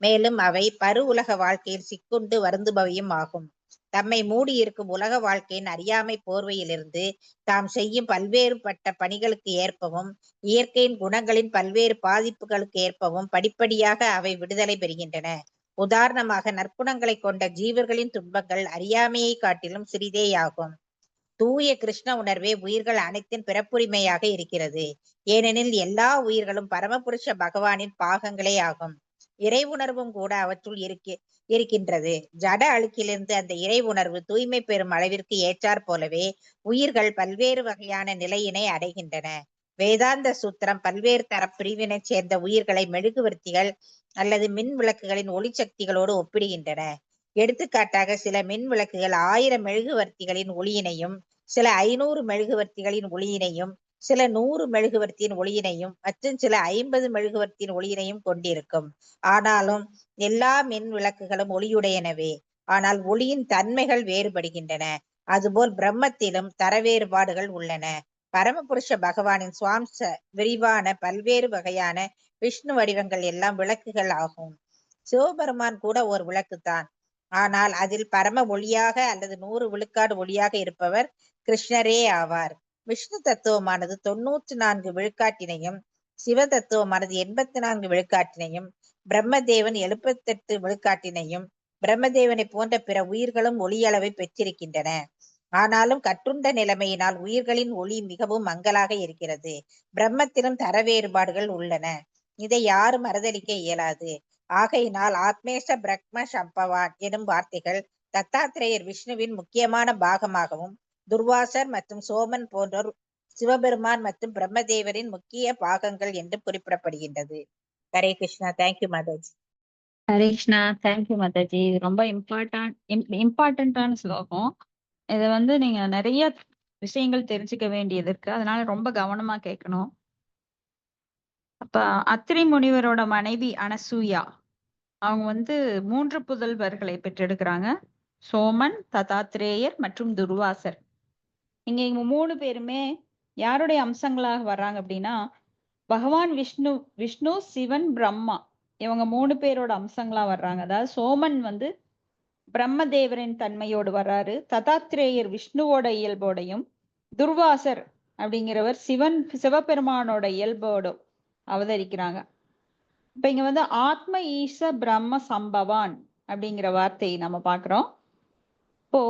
[SPEAKER 8] மேலும் அவை பரு உலக வாழ்க்கையில் சிக்குண்டு வருந்துபவையும் ஆகும். தம்மை மூடியிருக்கும் உலக வாழ்க்கையின் அறியாமை போர்வையிலிருந்து தாம் செய்யும் பல்வேறுபட்ட பணிகளுக்கு ஏற்பவும், இயற்கையின் குணங்களின் பல்வேறு பாதிப்புகளுக்கு ஏற்பவும் படிப்படியாக அவை விடுதலை பெறுகின்றன. உதாரணமாக, நற்குணங்களை கொண்ட ஜீவர்களின் துன்பங்கள் அறியாமையை காட்டிலும் சிறிதேயாகும். தூய கிருஷ்ண உணர்வே உயிர்கள் அனைத்தின் பிறப்புரிமையாக இருக்கிறது. ஏனெனில் எல்லா உயிர்களும் பரமபுருஷ பகவானின் பாகங்களே ஆகும். இறை உணர்வும் கூட அவற்றுள் இருக்கின்றது. ஜட அழுக்கிலிருந்து அந்த இறை உணர்வு தூய்மை பெறும் அளவிற்கு ஏற்றாற் போலவே உயிர்கள் பல்வேறு வகையான நிலையினை அடைகின்றன. வேதாந்த சூத்திரம் பல்வேறு தர பிரிவினை சேர்ந்த உயிர்களை மெழுகுவர்த்திகள் அல்லது மின் விளக்குகளின் ஒளிசக்திகளோடு ஒப்பிடுகின்றன. எடுத்துக்காட்டாக, சில மின் விளக்குகள் 1000 மெழுகுவர்த்திகளின் ஒளியினையும், சில 500 மெழுகுவர்த்திகளின் ஒளியினையும், சில 100 மெழுகுவர்த்தியின் ஒளியினையும் மற்றும் சில 50 மெழுகுவர்த்தியின் ஒளியினையும் கொண்டிருக்கும். ஆனாலும் எல்லா மின் விளக்குகளும் ஒளியுடையனவே. ஆனால் ஒளியின் தன்மைகள் வேறுபடுகின்றன. அதுபோல் பிரம்மத்திலும் தர வேறுபாடுகள் உள்ளன. பரமபுருஷ பகவானின் சுவாம்ச விரிவான பல்வேறு வகையான விஷ்ணு வடிவங்கள் எல்லாம் விளக்குகள் ஆகும். சிவபெருமான் கூட ஒரு விளக்குத்தான். ஆனால் அதில் பரம ஒளியாக அல்லது 100 விழுக்காடு ஒளியாக இருப்பவர் கிருஷ்ணரே ஆவார். விஷ்ணு தத்துவமானது 94 விழுக்காட்டினையும் சிவ தத்துவமானது 84 விழுக்காட்டினையும் பிரம்மதேவன் 78 விழுக்காட்டினையும் பிரம்மதேவனை போன்ற பிற உயிர்களும் ஒளியளவை பெற்றிருக்கின்றன. ஆனாலும் கட்டுண்ட நிலைமையினால் உயிர்களின் ஒளி மிகவும் மங்கலாக இருக்கிறது. பிரம்மத்திலும் தர வேறுபாடுகள் உள்ளன. இதை யாரும் மறுதலிக்க இயலாது. ஆகையினால் ஆத்மேஷ பிரக்ம சம்பவான் எனும் வார்த்தைகள் தத்தாத்திரேயர் விஷ்ணுவின் முக்கியமான பாகமாகவும் துர்வாசர் மற்றும் சோமன் போன்றோர் சிவபெருமான் மற்றும் பிரம்மதேவரின் முக்கிய பாகங்கள் என்று குறிப்பிடப்படுகின்றது. ஹரே கிருஷ்ணா. தேங்க்யூ மாதாஜி.
[SPEAKER 1] ஹரே கிருஷ்ணா. தேங்க்யூ மாதாஜி. இது ரொம்ப இம்பார்ட்டன்டான ஸ்லோகம். இது வந்து நீங்க நிறைய விஷயங்கள் தெரிஞ்சுக்க வேண்டியது இருக்கு. அதனால ரொம்ப கவனமா கேட்கணும். அப்ப அத்திரி முனிவரோட மனைவி அனசூயா அவங்க வந்து 3 புதல்வர்களை பெற்றெடுக்கிறாங்க. சோமன், தத்தாத்திரேயர் மற்றும் துர்வாசர். இவங்க 3 பேருமே யாருடைய அம்சங்களாக வர்றாங்க அப்படின்னா, பகவான் விஷ்ணு, சிவன், பிரம்மா இவங்க 3 பேரோட அம்சங்களா வர்றாங்க. அதாவது சோமன் வந்து பிரம்மதேவரின் தன்மையோடு வர்றாரு, தத்தாத்திரேயர் விஷ்ணுவோட இயல்போடையும், துர்வாசர் அப்படிங்கிறவர் சிவபெருமானோட இயல்போடு அவதரிக்கிறாங்க. இப்ப இங்க வந்து ஆத்ம ஈச பிரம்ம சம்பவான் அப்படிங்கிற வார்த்தையை நம்ம பார்க்கிறோம். இப்போ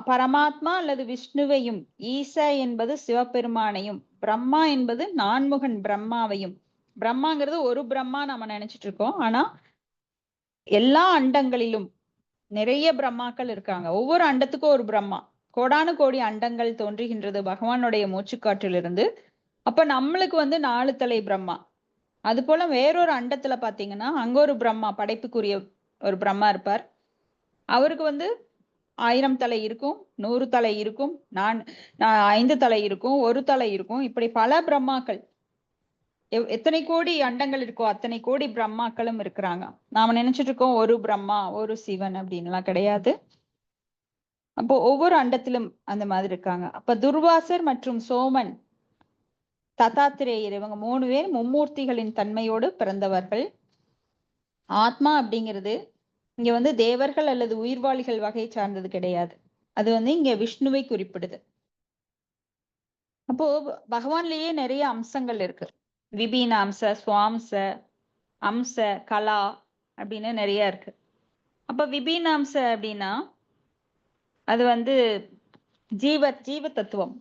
[SPEAKER 1] பரமாத்மா அல்லது விஷ்ணுவையும், ஈச என்பது சிவபெருமானையும், பிரம்மா என்பது நான்முகன் பிரம்மாவையும், பிரம்மாங்கிறது ஒரு பிரம்மா நம்ம நினைச்சிட்டு இருக்கோம். ஆனா எல்லா அண்டங்களிலும் நிறைய பிரம்மாக்கள் இருக்காங்க. ஒவ்வொரு அண்டத்துக்கும் ஒரு பிரம்மா. கோடானு கோடி அண்டங்கள் தோன்றுகின்றது பகவானுடைய மூச்சுக்காற்றிலிருந்து. அப்ப நம்மளுக்கு வந்து 4 தலை பிரம்மா. அது போல வேறொரு அண்டத்துல பாத்தீங்கன்னா அங்க ஒரு பிரம்மா, படைப்புக்குரிய ஒரு பிரம்மா இருப்பார். அவருக்கு வந்து 1000 தலை இருக்கும், 100 தலை இருக்கும், 5 தலை இருக்கும், 1 தலை இருக்கும். இப்படி பல பிரம்மாக்கள். எத்தனை கோடி அண்டங்கள் இருக்கோ அத்தனை கோடி பிரம்மாக்களும் இருக்கிறாங்க. நாம நினைச்சிட்டு இருக்கோம் ஒரு பிரம்மா ஒரு சிவன் அப்படின்லாம் கிடையாது. அப்போ ஒவ்வொரு அண்டத்திலும் அந்த மாதிரி இருக்காங்க. அப்ப துர்வாசர் மற்றும் சோமன், தத்தாத்திரேயர் இவங்க 3 பேர் மும்மூர்த்திகளின் தன்மையோடு பிறந்தவர்கள். ஆத்மா அப்படிங்கிறது இங்க வந்து தேவர்கள் அல்லது உயிர்வாளிகள் வகை சார்ந்தது கிடையாது. அது வந்து இங்க விஷ்ணுவை குறிப்பிடுது. அப்போ பகவான்லயே நிறைய அம்சங்கள் இருக்கு. விபீனாம்ச, சுவாம்ச, அம்ச, கலா அப்படின்னு நிறைய இருக்கு. அப்ப விபீனாம்ச அப்படின்னா அது வந்து ஜீவ தத்துவம்.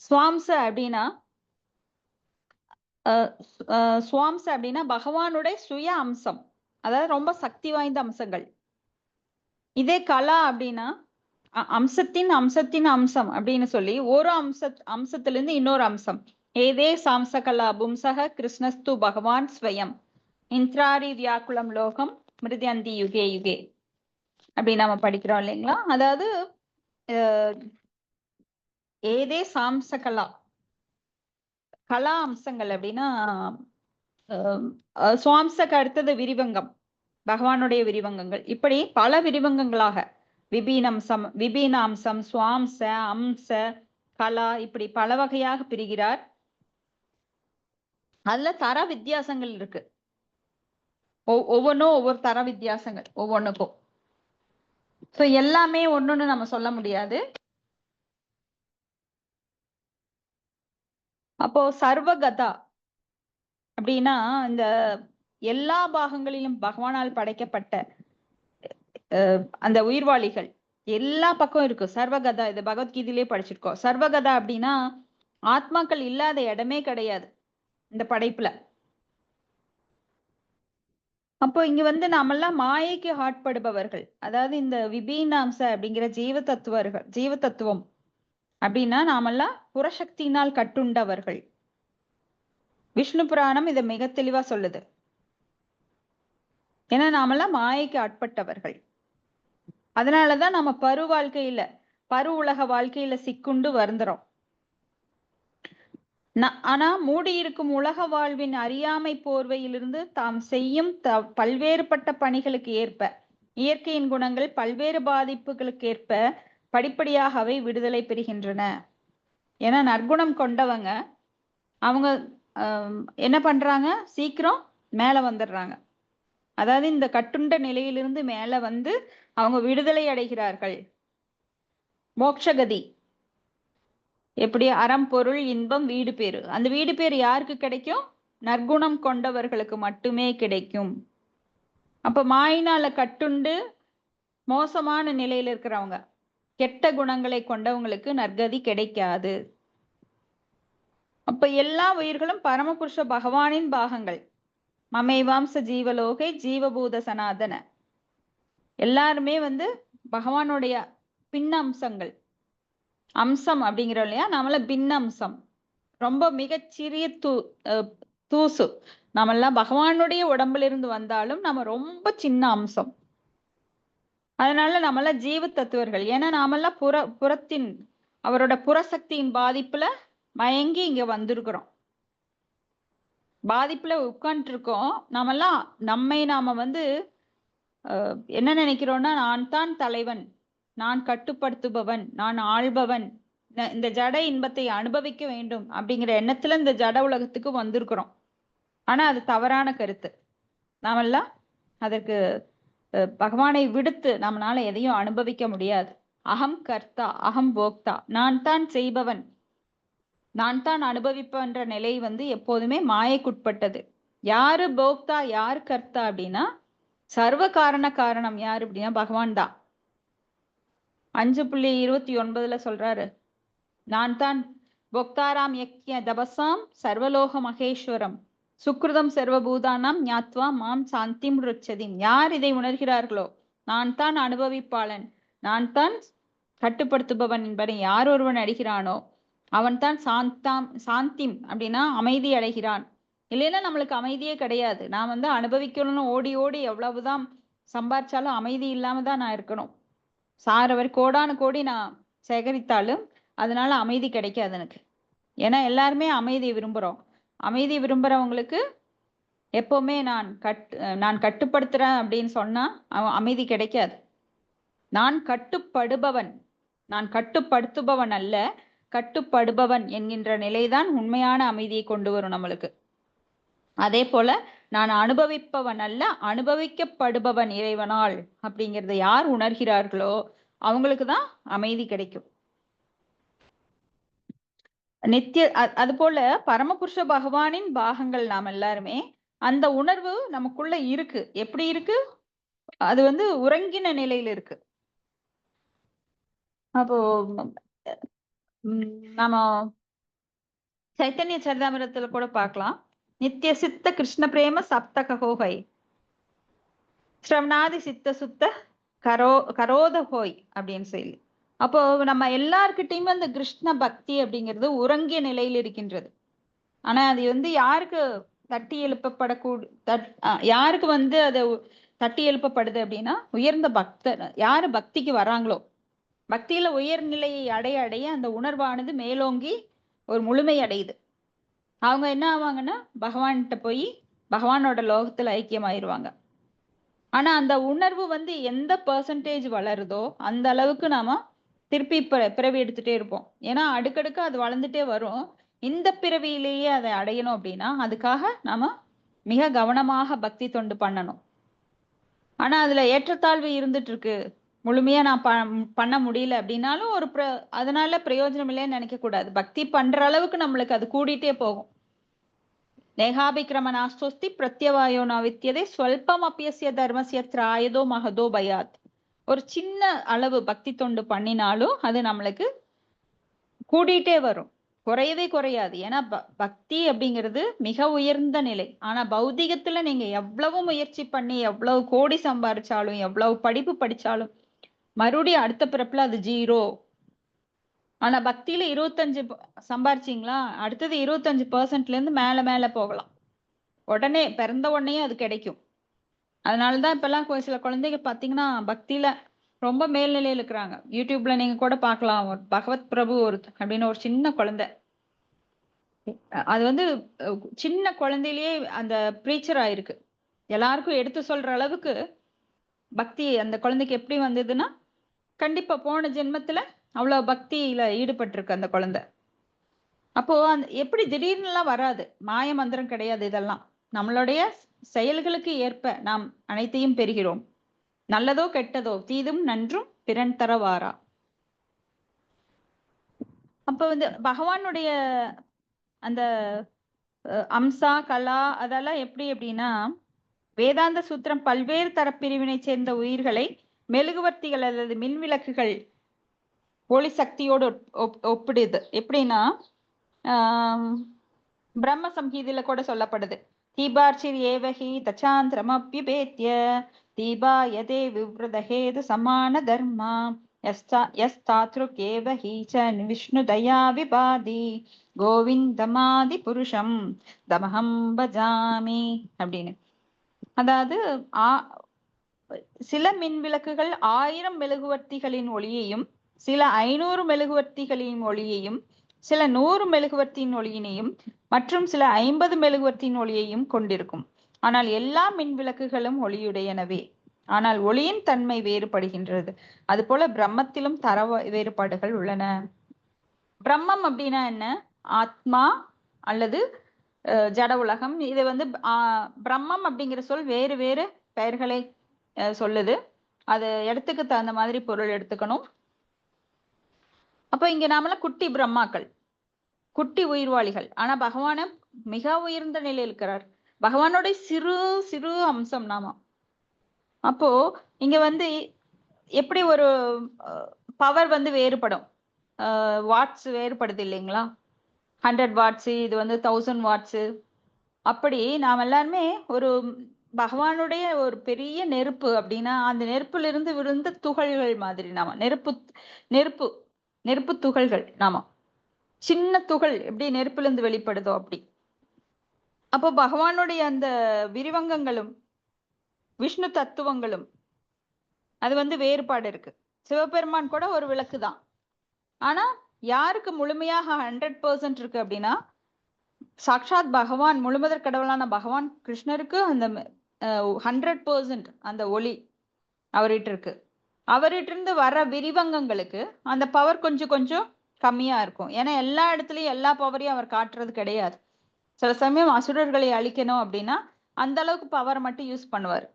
[SPEAKER 1] சுவாம்ச அப்படின்னா சுவாம்ச அப்படின்னா பகவானுடைய சுய அம்சம், அதாவது ரொம்ப சக்தி வாய்ந்த அம்சங்கள். இதே கலா அப்படின்னா அம்சத்தின் அம்சம் அப்படின்னு சொல்லி ஒரு அம்சத்துல இருந்து இன்னொரு அம்சம். ஏதே சாம்ச கலா பும்சக கிருஷ்ணஸ்து பகவான் ஸ்வயம் இந்திராரி வியாக்குலம் லோகம் மிருத்யந்தி யுகே யுகே அப்படின்னு நம்ம படிக்கிறோம் இல்லைங்களா? அதாவது ஏதே சாம்ச கலா அம்சங்கள் அப்படின்னா சுவாம்சக்கு அடுத்தது விரிவங்கம், பகவானுடைய விரிவங்கங்கள். இப்படி பல விரிவங்கங்களாக விபீனாம்சம், சுவாம்ச, அம்ச, கலா இப்படி பல வகையாக பிரிகிறார். அதுல தர வித்தியாசங்கள் இருக்கு. ஒவ்வொன்றும் ஒவ்வொரு தர வித்தியாசங்கள் ஒவ்வொன்றுக்கும். சோ எல்லாமே ஒண்ணுன்னு நம்ம சொல்ல முடியாது. அப்போ சர்வகதா அப்படின்னா இந்த எல்லா பாகங்களிலும் பகவானால் படைக்கப்பட்ட அந்த உயிர்வாளிகள் எல்லா பக்கம் இருக்கு. சர்வகதா, இது பகவத்கீதையிலே படிச்சிருக்கோம். சர்வகதா அப்படின்னா ஆத்மாக்கள் இல்லாத இடமே கிடையாது இந்த படைப்புல. அப்போ இங்க வந்து நாமெல்லாம் மாயைக்கு ஆட்படுபவர்கள். அதாவது இந்த விபீனாம்ச அப்படிங்கிற ஜீவ தத்துவம் அப்படின்னா நாமெல்லாம் புறசக்தியினால் கட்டுண்டவர்கள். விஷ்ணு புராணம் இதை மிக தெளிவா சொல்லுது. ஏன்னா நாமெல்லாம் மாயைக்கு ஆட்பட்டவர்கள். அதனாலதான் நம்ம பரு உலக வாழ்க்கையில சிக்குண்டு வருந்துறோம். ஆனா மூடியிருக்கும் உலக வாழ்வின் அறியாமை போர்வையிலிருந்து தாம் செய்யும் பல்வேறுபட்ட பணிகளுக்கு ஏற்ப, இயற்கையின் குணங்கள் பல்வேறு பாதிப்புகளுக்கு ஏற்ப படிப்படியாக அவை விடுதலை பெறுகின்றன. ஏன்னா நற்குணம் கொண்டவங்க அவங்க என்ன பண்றாங்க, சீக்கிரம் மேல வந்துடுறாங்க. அதாவது இந்த கட்டுண்ட நிலையிலிருந்து மேல வந்து அவங்க விடுதலை அடைகிறார்கள். மோட்சகதி. எப்படி அறம், பொருள், இன்பம், வீடு பேரு. அந்த வீடு பேரு யாருக்கு கிடைக்கும்? நற்குணம் கொண்டவர்களுக்கு மட்டுமே கிடைக்கும். அப்ப மாயினால கட்டுண்டு மோசமான நிலையில இருக்கிறவங்க, கெட்ட குணங்களை கொண்டவங்களுக்கு நற்கதி கிடைக்காது. அப்ப எல்லா உயிர்களும் பரமபுருஷ பகவானின் பாகங்கள். மமைவாம்ச ஜீவலோகை ஜீவபூத சனாதன. எல்லாருமே பகவானுடைய பின்ன அம்சங்கள். அம்சம் அப்படிங்கிறோம் இல்லையா, நம்மள பின்ன அம்சம், ரொம்ப மிகச்சிறிய தூசு. நம்மெல்லாம் பகவானுடைய உடம்புல இருந்து வந்தாலும் நம்ம ரொம்ப சின்ன அம்சம். அதனால நம்மள ஜீவ தத்துவர்கள். ஏன்னா நாமெல்லாம் புறத்தின் அவரோட புறசக்தியின் பாதிப்புல மயங்கி இங்க வந்திருக்கிறோம். பாதிப்புல உட்கார்ந்து இருக்கோம். நாமெல்லாம் நாம என்ன நினைக்கிறோம்னா, நான் தான் தலைவன், நான் கட்டுப்படுத்துபவன், நான் ஆள்பவன், இந்த ஜட இன்பத்தை அனுபவிக்க வேண்டும் அப்படிங்கிற எண்ணத்துல இந்த ஜட உலகத்துக்கு வந்திருக்கிறோம். ஆனா அது தவறான கருத்து. நாமெல்லாம் அதற்கு பகவானை விடுத்து நம்மளால எதையும் அனுபவிக்க முடியாது. அகம் கர்த்தா, அகம் போக்தா, நான் தான் செய்பவன், நான் தான் அனுபவிப்பன்ற நிலை எப்போதுமே மாயைக்குட்பட்டது. யாரு போக்தா, யாரு கர்த்தா அப்படின்னா, சர்வ காரணம் யாரு அப்படின்னா பகவான் தான். 5.29 சொல்றாரு, நான் தான் போக்தாராம் யக்ய தபசாம் சர்வலோக மகேஸ்வரம் சுக்ருதம் சர்வபூதானாம் ஞாத்வா மாம் சாந்திம் ருச்சதிம். யார் இதை உணர்கிறார்களோ, நான் தான் அனுபவிப்பாளன், நான் தான் கட்டுப்படுத்துபவன் என்பதை யார் ஒருவன் அடைகிறானோ அவன் தான் சாந்திம் அப்படின்னா அமைதி அடைகிறான். இல்லைன்னா நம்மளுக்கு அமைதியே கிடையாது. நான் அனுபவிக்கணும்னு ஓடி ஓடி எவ்வளவுதான் சம்பாரிச்சாலும் அமைதி இல்லாம தான் நான் இருக்கணும். சாரவர் கோடானு கோடி நான் சேகரித்தாலும் அதனால அமைதி கிடைக்காது எனக்கு. ஏன்னா எல்லாருமே அமைதி விரும்புறோம். அமைதி விரும்புறவங்களுக்கு எப்பவுமே நான் கட்டுப்படுத்துறேன் அப்படின்னு சொன்னா அமைதி கிடைக்காது. நான் கட்டுப்படுபவன், நான் கட்டுப்படுத்துபவன் அல்ல, கட்டுப்படுபவன் என்கின்ற நிலைதான் உண்மையான அமைதியை கொண்டு வரும் நம்மளுக்கு. அதே போல நான் அனுபவிப்பவன் அல்ல, அனுபவிக்கப்படுபவன் இறைவனால் அப்படிங்கிறத யார் உணர்கிறார்களோ அவங்களுக்கு தான் அமைதி கிடைக்கும். அது போல பரமபுருஷ பகவானின் பாகங்கள் நாம் எல்லாருமே அந்த உணர்வு நமக்குள்ள இருக்கு. எப்படி இருக்கு? அது உறங்கின நிலையில இருக்கு. அப்போ நாம சைத்தன்ய சரிதாமிரத்துல கூட பார்க்கலாம். நித்திய சித்த கிருஷ்ண பிரேம சப்தகஹோஹை ஸ்ரவணாதி சித்த சுத்த கரோத ஹோய் அப்படின்னு சொல்லி. அப்போ நம்ம எல்லார்கிட்டையும் அந்த கிருஷ்ண பக்தி அப்படிங்கிறது உறங்கிய நிலையில் இருக்கின்றது. ஆனா அது யாருக்கு தட்டி யாருக்கு அது தட்டி எழுப்பப்படுது அப்படின்னா, உயர்ந்த பக்தர் யாரு பக்திக்கு வராங்களோ, பக்தியில உயர்நிலையை அடைய அந்த உணர்வானது மேலோங்கி ஒரு முழுமை அடையுது. அவங்க என்ன ஆவாங்கன்னா, பகவான்கிட்ட போய் பகவானோட லோகத்துல ஐக்கியமாயிருவாங்க. ஆனா அந்த உணர்வு எந்த பெர்சன்டேஜ் வளருதோ அந்த அளவுக்கு நாம திருப்பி பிறவி எடுத்துட்டே இருப்போம். ஏன்னா அடுக்கடுக்கு அது வளர்ந்துட்டே வரும். இந்த பிறவியிலேயே அதை அடையணும் அப்படின்னா அதுக்காக நாம மிக கவனமாக பக்தி தொண்டு பண்ணணும். ஆனா அதுல ஏற்றத்தாழ்வு இருந்துட்டு இருக்கு, முழுமையா நான் பண்ண முடியல அப்படின்னாலும் அதனால பிரயோஜனம் இல்லைன்னு நினைக்க கூடாது. பக்தி பண்ற அளவுக்கு நம்மளுக்கு அது கூடிட்டே போகும். நேகாபிக்கிரம நாஸ்தோஸ்தி பிரத்யவாயோ நவித்தியதே ஸ்வல்பம் அப்பியசிய தர்மசிய திராயதோ மகதோ பயாத். ஒரு சின்ன அளவு பக்தி தொண்டு பண்ணினாலும் அது நம்மளுக்கு கூடிட்டே வரும், குறையவே குறையாது. ஏன்னா பக்தி அப்படிங்கிறது மிக உயர்ந்த நிலை. ஆனா பௌதிகத்துல நீங்க எவ்வளவு முயற்சி பண்ணி எவ்வளவு கோடி சம்பாரிச்சாலும் எவ்வளவு படிப்பு படிச்சாலும் மறுபடியும் அடுத்த பிறப்புல அது 0. ஆனா பக்தியில 25 சம்பாரிச்சிங்களா, அடுத்தது 25% இருந்து மேல போகலாம். உடனே பிறந்த உடனே அது கிடைக்கும். அதனாலதான் இப்பெல்லாம் சில குழந்தைங்க பாத்தீங்கன்னா பக்தியில ரொம்ப மேல்நிலையில இருக்கிறாங்க. யூடியூப்ல நீங்க கூட பார்க்கலாம். ஒரு பகவத் பிரபு அப்படின்னு ஒரு சின்ன குழந்தை, அது சின்ன குழந்தையிலேயே அந்த ப்ரீச்சர் ஆயிருக்கு. எல்லாருக்கும் எடுத்து சொல்ற அளவுக்கு பக்தி அந்த குழந்தைக்கு எப்படி வந்ததுன்னா, கண்டிப்பா போன ஜென்மத்துல அவ்வளவு பக்தியில ஈடுபட்டிருக்கு அந்த குழந்தை. அப்போ எப்படி திடீர்னுலாம் வராது, மாய மந்திரம் கிடையாது. இதெல்லாம் நம்மளுடைய செயல்களுக்கு ஏற்ப நாம் அனைத்தையும் பெறுகிறோம். நல்லதோ கெட்டதோ தீதும் நன்றும் பிறன் தரவாரா. அப்ப வந்து பகவானுடைய அந்த அம்சா கலா அதெல்லாம் எப்படி அப்படின்னா, வேதாந்த சூத்திரம் பல்வேறு தரப்பிரிவினை சேர்ந்த உயிர்களை மெழுகுவர்த்திகள் அல்லது மின்விளக்குகள் ஒளி சக்தியோடு ஒப்பிடுது. எப்படின்னா பிரம்ம சம்ஹீதில கூட சொல்லப்படுது, தீபார்ச்சிர் ஏவஹி தச்சாந்திரமப்யுபேத்ய தீபாயதே விவ்ரதஹேது சமான தர்மா யஸ்தாத்ருக் ஏவஹி ச விஷ்ணு தயா விபாதி கோவிந்தமாதி புருஷம் தமஹம் பஜாமி அப்படின்னு. அதாவது சில மின் விளக்குகள் 1000 மெழுகுவர்த்திகளின் ஒளியையும், சில 500 மெழுகுவர்த்திகளின் ஒளியையும், சில 100 மெழுகுவர்த்தியின் ஒளியினையும் மற்றும் சில 50 மெழுகுவர்த்தியின் ஒளியையும் கொண்டிருக்கும். ஆனால் எல்லா மின் விளக்குகளும் ஒளியுடையனவே. ஆனால் ஒளியின் தன்மை வேறுபடுகின்றது. அதுபோல பிரம்மத்திலும் தர வேறுபாடுகள் உள்ளன. பிரம்மம் அப்படின்னா என்ன? ஆத்மா அல்லது ஜட உலகம். இது வந்து பிரம்மம் அப்படிங்கிற சொல் வேறு வேறு பெயர்களை சொல்லுது. அது இடத்துக்கு தகுந்த மாதிரி பொருள் எடுத்துக்கணும். அப்ப இங்க நாமெல்லாம் குட்டி பிரம்மாக்கள், குட்டி உயிர்வாளிகள். ஆனா பகவான மிக உயர்ந்த நிலையில் இருக்கிறார். பகவானோட சிறு சிறு அம்சம் நாம. அப்போ இங்க வந்து எப்படி ஒரு பவர் வந்து வேறுபடும், வாட்ஸ் வேறுபடுது இல்லைங்களா? 100 வாட்ஸ், இது வந்து 1000 வாட்ஸ். அப்படி நாம் எல்லாருமே ஒரு பகவானுடைய ஒரு பெரிய நெருப்பு அப்படின்னா, அந்த நெருப்புல இருந்து விழுந்த துகள்கள் மாதிரி நாம. நெருப்பு துகள்கள் நாம. சின்ன துகள் எப்படி நெருப்புல இருந்து வெளிப்படுதோ அப்படி. அப்போ பகவானுடைய அந்த விரிவங்கங்களும் விஷ்ணு தத்துவங்களும் அது வந்து வேறுபாடு இருக்கு. சிவபெருமான் கூட ஒரு விளக்கு தான். ஆனா யாருக்கு முழுமையாக 100% இருக்கு அப்படின்னா, சாக்ஷாத் பகவான், முழுமுதற் கடவுளான பகவான் கிருஷ்ணருக்கு அந்த 100% அந்த ஒளி அவர்கிட்ட இருக்கு. அவர்கிட்ட இருந்து வர விரிவங்கங்களுக்கு அந்த பவர் கொஞ்சம் கொஞ்சம் கம்மியா இருக்கும். ஏன்னா எல்லா இடத்துலயும் எல்லா பவரையும் அவர் காட்டுறது கிடையாது. சில சமயம் அசுரர்களை அழிக்கணும் அப்படின்னா அந்த அளவுக்கு பவர் மட்டும் யூஸ் பண்ணுவார்.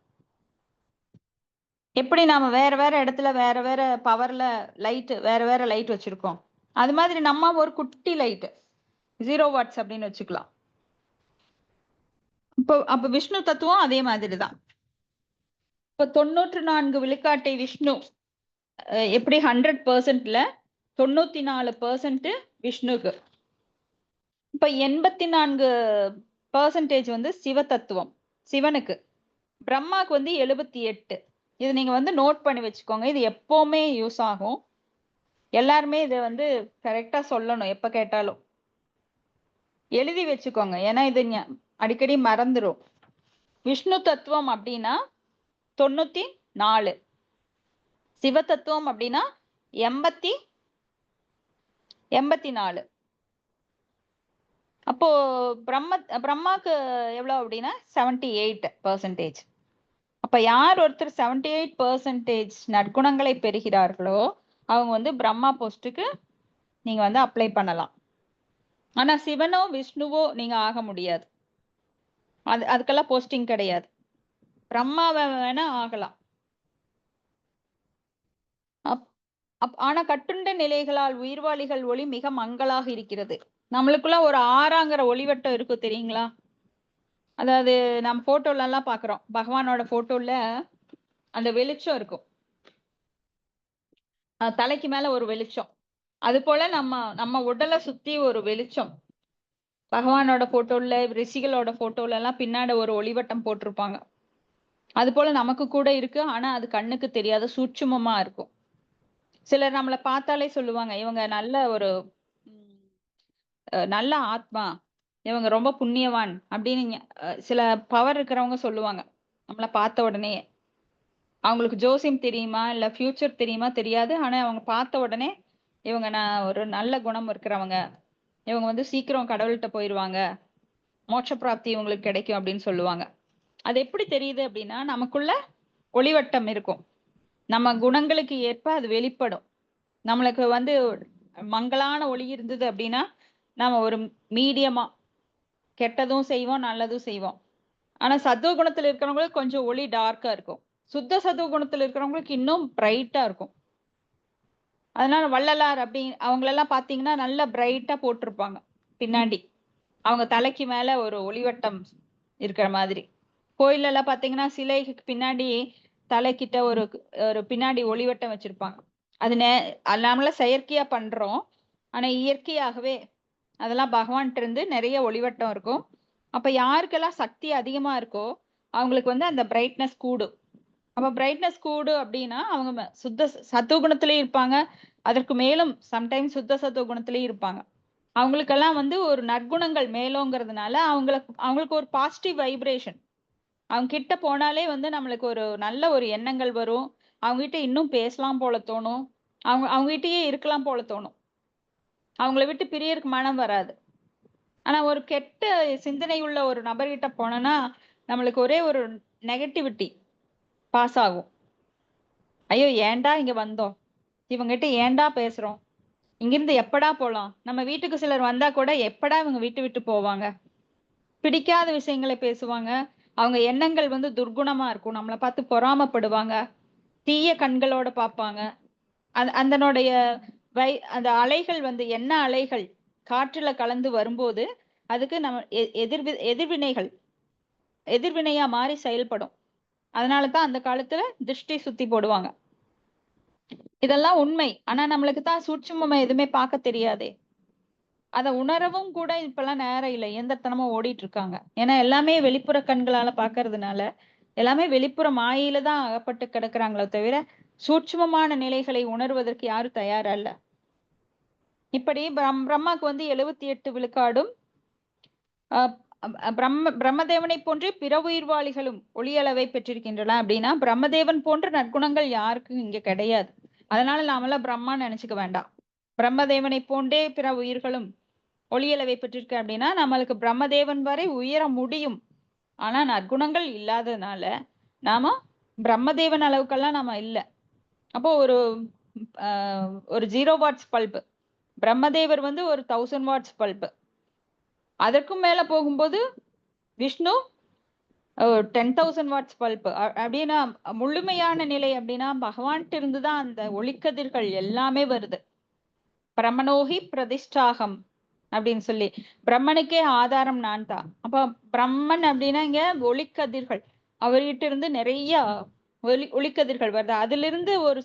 [SPEAKER 1] எப்படி நாம வேற வேற இடத்துல வேற வேற பவர்ல லைட், வேற வேற லைட் வச்சிருக்கோம், அது மாதிரி நம்ம ஒரு குட்டி லைட் 0 வாட்ஸ் அப்படின்னு வச்சுக்கலாம். அப்ப விஷ்ணு தத்துவம் அதே மாதிரிதான். இப்ப 94 விழுக்காட்டை விஷ்ணு எப்படி 100%ல 94% விஷ்ணுக்கு. இப்ப 84% வந்து சிவ தத்துவம் சிவனுக்கு. பிரம்மாக்கு வந்து 78. இது நீங்க வந்து நோட் பண்ணி வச்சுக்கோங்க. இது எப்பவுமே யூஸ் ஆகும். எல்லாருமே இதை வந்து கரெக்டா சொல்லணும். எப்ப கேட்டாலும் எழுதி வச்சுக்கோங்க. ஏன்னா இது அடிக்கடி மறந்துடும். விஷ்ணு தத்துவம் அப்படின்னா 94, சிவ தத்துவம் அப்படின்னா 84. அப்போ பிரம்மாக்கு எவ்வளவு அப்படின்னா 78%. அப்ப யார் ஒருத்தர் 78% நற்குணங்களை பெறுகிறார்களோ அவங்க வந்து பிரம்மா போஸ்டுக்கு நீங்க வந்து அப்ளை பண்ணலாம். ஆனா சிவனோ விஷ்ணுவோ நீங்க ஆக முடியாது. அதுக்கெல்லாம் போஸ்டிங் கிடையாது. பிரம்மாவை வேணா ஆகலாம். ஆனா கட்டுண்ட நிலைகளால் உயிர்வாளிகள் ஒளி மிக மங்களாக இருக்கிறது. நம்மளுக்குள்ள ஒரு 6ங்கிற ஒளிவட்டம் இருக்கும் தெரியுங்களா? அதாவது நம்ம போட்டோல எல்லாம் பாக்குறோம், பகவானோட போட்டோல அந்த வெளிச்சம் இருக்கும், தலைக்கு மேல ஒரு வெளிச்சம். அது போல நம்ம உடலை சுத்தி ஒரு வெளிச்சம். பகவானோட போட்டோல, ரிஷிகளோட போட்டோல எல்லாம் பின்னாடி ஒரு ஒளிவட்டம் போட்டிருப்பாங்க. அது போல நமக்கு கூட இருக்கு. ஆனா அது கண்ணுக்கு தெரியாத சூட்சுமமா இருக்கும். சிலர் நம்மளை பார்த்தாலே சொல்லுவாங்க, இவங்க நல்ல ஆத்மா, இவங்க ரொம்ப புண்ணியவான் அப்படின்னு சில பவர் இருக்கிறவங்க சொல்லுவாங்க நம்மளை பார்த்த உடனே. அவங்களுக்கு ஜோசியம் தெரியுமா இல்ல ஃபியூச்சர் தெரியுமா தெரியாது. ஆனா அவங்க பார்த்த உடனே இவங்க ஒரு நல்ல குணம் இருக்கிறவங்க, இவங்க வந்து சீக்கிரம் கடவுள்கிட்ட போயிடுவாங்க, மோட்ச பிராப்தி இவங்களுக்கு கிடைக்கும் அப்படின்னு சொல்லுவாங்க. அது எப்படி தெரியுது அப்படின்னா, நமக்குள்ள ஒளிவட்டம் இருக்கும். நம்ம குணங்களுக்கு ஏற்ப அது வெளிப்படும். நம்மளுக்கு வந்து மங்களான ஒளி இருந்தது அப்படின்னா நாம ஒரு மீடியமா கெட்டதும் செய்வோம் நல்லதும் செய்வோம். ஆனா சத்துவ குணத்துல இருக்கிறவங்களுக்கு கொஞ்சம் ஒளி டார்க்கா இருக்கும். சுத்த சத்துவ குணத்துல இருக்கிறவங்களுக்கு இன்னும் பிரைட்டா இருக்கும். அதனால வள்ளலார் அப்படி அவங்களெல்லாம் பாத்தீங்கன்னா நல்லா பிரைட்டா போட்டிருப்பாங்க பின்னாடி, அவங்க தலைக்கு மேல ஒரு ஒளிவட்டம் இருக்கிற மாதிரி. கோயில்ல எல்லாம் பாத்தீங்கன்னா சிலைக்கு பின்னாடி தலைக்கிட்ட ஒரு ஒரு பின்னாடி ஒளிவட்டம் வச்சிருப்பாங்க. அது நாமள செயற்கையா பண்றோம், ஆனா இயற்கையாகவே அதெல்லாம் பகவான்கிட்ட இருந்து நிறைய ஒளிவட்டம் இருக்கும். அப்ப யாருக்கெல்லாம் சக்தி அதிகமா இருக்கோ அவங்களுக்கு வந்து அந்த பிரைட்னஸ் கூடும். அப்ப பிரைட்னஸ் கூடு அப்படின்னா அவங்க சுத்த சத்துவ குணத்திலயும் இருப்பாங்க, அதற்கு மேலும் சம்டைம்ஸ் சுத்த சத்துவ குணத்திலயும் இருப்பாங்க. அவங்களுக்கெல்லாம் வந்து ஒரு நற்குணங்கள் மேலோங்கிறதுனால அவங்களுக்கு ஒரு பாசிட்டிவ் வைப்ரேஷன். அவங்க கிட்ட போனாலே வந்து நம்மளுக்கு ஒரு நல்ல ஒரு எண்ணங்கள் வரும். அவங்க கிட்ட இன்னும் பேசலாம் போல தோணும். அவங்க கிட்டயே இருக்கலாம் போல தோணும். அவங்கள விட்டு பிரியறதுக்கு மனம் வராது. ஆனா ஒரு கெட்ட சிந்தனை உள்ள ஒரு நபர்கிட்ட போனோம்னா நம்மளுக்கு ஒரே ஒரு நெகட்டிவிட்டி பாஸ் ஆகும். ஐயோ ஏன்டா இங்க வந்தோம், இவங்ககிட்ட ஏன்டா பேசுறோம், இங்கிருந்து எப்படா போலாம். நம்ம வீட்டுக்கு சிலர் வந்தா கூட எப்படா இவங்க வீட்டு விட்டு போவாங்க, பிடிக்காத விஷயங்களை பேசுவாங்க. அவங்க எண்ணங்கள் வந்து துர்குணமா இருக்கும், நம்மளை பார்த்து பொறாமப்படுவாங்க, தீய கண்களோட பார்ப்பாங்க. அதனுடைய அந்த அலைகள் வந்து என்ன அலைகள் காற்றுல கலந்து வரும்போது அதுக்கு நம்ம எதிர்வினையா மாறி செயல்படும். அதனாலதான் அந்த காலத்துல திருஷ்டி சுத்தி போடுவாங்க. இதெல்லாம் உண்மை. ஆனா நம்மளுக்கு தான் சூட்சுமமா எதுவுமே பார்க்க தெரியாதே. அதை உணரவும் கூட இப்பெல்லாம் நேரம் இல்லை, எந்திரத்தனமா ஓடிட்டு இருக்காங்க. ஏன்னா எல்லாமே வெளிப்புற கண்களால பாக்குறதுனால எல்லாமே வெளிப்புற மாயில தான் அகப்பட்டு கிடக்குறாங்களோ தவிர சூட்சுமமான நிலைகளை உணர்வதற்கு யாரும் தயாரா இல்ல. இப்படி பிரம்மாக்கு வந்து 78 விழுக்காடும் பிரம்மதேவனை போன்றே பிற உயிர்வாளிகளும் ஒளியளவை பெற்றிருக்கின்றன. அப்படின்னா பிரம்மதேவன் போன்ற நற்குணங்கள் யாருக்கும் இங்க கிடையாது. அதனால நாமெல்லாம் பிரம்மான்னு நினைச்சுக்க வேண்டாம். பிரம்மதேவனை போன்றே பிற உயிர்களும் ஒளியளவை பெற்றிருக்க அப்படின்னா நம்மளுக்கு பிரம்மதேவன் வரை உயர முடியும். ஆனா நற்குணங்கள் இல்லாததுனால நாம பிரம்மதேவன் அளவுக்கெல்லாம் நாம இல்லை. அப்போ ஒரு 0 வாட்ஸ் பல்பு, பிரம்மதேவர் வந்து ஒரு 1000 வாட்ஸ் பல்பு. அதற்கும் மேல போகும்போது விஷ்ணு 10,000 வாட்ஸ் பல்பு. அப்படின்னா முழுமையான நிலை அப்படின்னா பகவான்கிட்ட இருந்துதான் அந்த ஒளிக்கதிர்கள் எல்லாமே வருது. பிரம்மனோகி பிரதிஷ்டாகம் அப்படின்னு சொல்லி பிரம்மனுக்கே ஆதாரம் நான் தான். அப்ப பிரம்மன் அப்படின்னா இங்க ஒளிக்கதிர்கள், அவர்கிட்ட இருந்து நிறைய ஒளிக்கதிர்கள் வருது. அதுல இருந்து ஒரு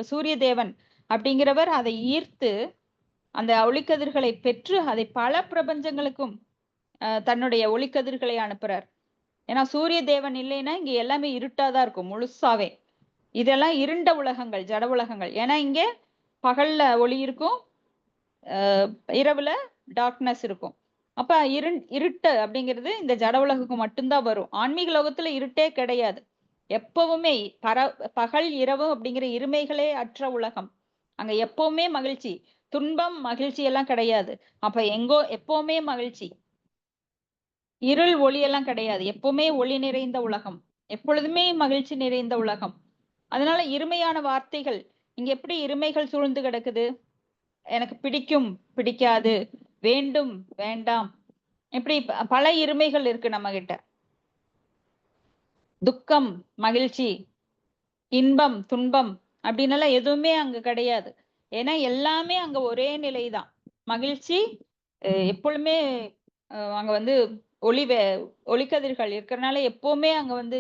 [SPEAKER 1] சூரிய தேவன் அப்படிங்கிறவர் அதை ஈர்த்து அந்த ஒளிக்கதிர்களை பெற்று அதை பல பிரபஞ்சங்களுக்கும் தன்னுடைய ஒளிக்கதிர்களை அனுப்புறார். ஏன்னா சூரிய தேவன் இல்லைன்னா இங்க எல்லாமே இருட்டாதான் இருக்கும் முழுசாவே. இதெல்லாம் இருண்ட உலகங்கள், ஜட உலகங்கள். ஏன்னா இங்க பகல்ல ஒளி இருக்கும், இரவுல டார்க்னஸ் இருக்கும். அப்ப இருட்டு அப்படிங்கிறது இந்த ஜட உலகுக்கு மட்டும்தான் வரும். ஆன்மீக லோகத்துல இருட்டே கிடையாது. எப்பவுமே பகல் இரவு அப்படிங்கிற இருமைகளே அற்ற உலகம். அங்க எப்பவுமே மகிழ்ச்சி, துன்பம் மகிழ்ச்சி எல்லாம் கிடையாது. அப்ப எப்பவுமே மகிழ்ச்சி, இருள் ஒளி எல்லாம் கிடையாது. எப்பவுமே ஒளி நிறைந்த உலகம், எப்பொழுதுமே மகிழ்ச்சி நிறைந்த உலகம். அதனால இருமையான வார்த்தைகள் இங்க எப்படி இருமைகள் சூழ்ந்து கிடக்குது. எனக்கு பிடிக்கும் பிடிக்காது, வேண்டும் வேண்டாம், இப்படி பல இருமைகள் இருக்கு நம்ம கிட்ட. துக்கம் மகிழ்ச்சி, இன்பம் துன்பம் அப்படின்னு எதுவுமே அங்க கிடையாது. ஏன்னா எல்லாமே அங்க ஒரே நிலைதான். மகிழ்ச்சி எப்பொழுதுமே அங்க வந்து ஒளிக்கதிர்கள் இருக்கிறதுனால எப்பவுமே அங்க வந்து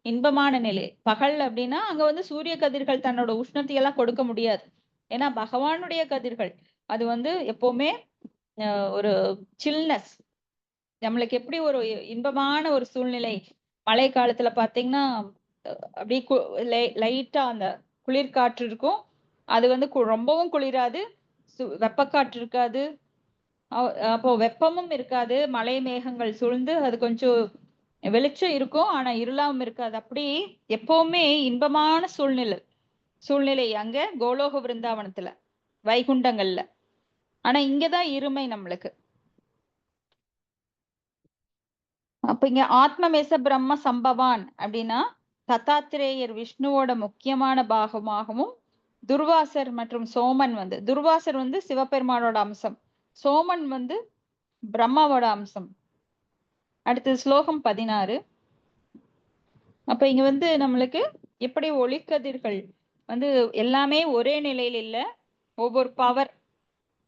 [SPEAKER 1] இன்பமான நிலை. பகல் அப்படின்னா அங்க வந்து சூரிய கதிர்கள் தன்னோட உஷ்ணத்தை எல்லாம் கொடுக்க முடியாது. ஏன்னா பகவானுடைய கதிர்கள் அது வந்து எப்பவுமே ஒரு சில்னஸ். நம்மளுக்கு எப்படி ஒரு இன்பமான ஒரு சூழ்நிலை மழை காலத்துல பாத்தீங்கன்னா அப்படியே லைட்டா அந்த குளிர்காற்று இருக்கும். அது வந்து ரொம்பவும் குளிராது, வெப்பக்காற்று இருக்காது, அப்போ வெப்பமும் இருக்காது. மழை மேகங்கள் சூழ்ந்து அது கொஞ்சம் வெளிச்சம் இருக்கும், ஆனா இருளாவும் இருக்காது. அப்படி எப்பவுமே இன்பமான சூழ்நிலை அங்க கோலோக விருந்தாவனத்துல, வைகுண்டங்கள்ல. ஆனா இங்கதான் இருமை நம்மளுக்கு. அப்ப இங்க ஆத்மமேச பிரம்ம சம்பவான் அப்படின்னா தத்தாத்திரேயர் விஷ்ணுவோட முக்கியமான பாகமாகவும், துர்வாசர் மற்றும் சோமன் வந்து, துர்வாசர் வந்து சிவபெருமானோட அம்சம், சோமன் வந்து பிரம்மாவோட அம்சம். அடுத்தது ஸ்லோகம் 16. அப்ப இங்க வந்து நம்மளுக்கு எப்படி ஒளிக்கதிர்கள் வந்து எல்லாமே ஒரே நிலையில இல்ல, ஒவ்வொரு பவர்.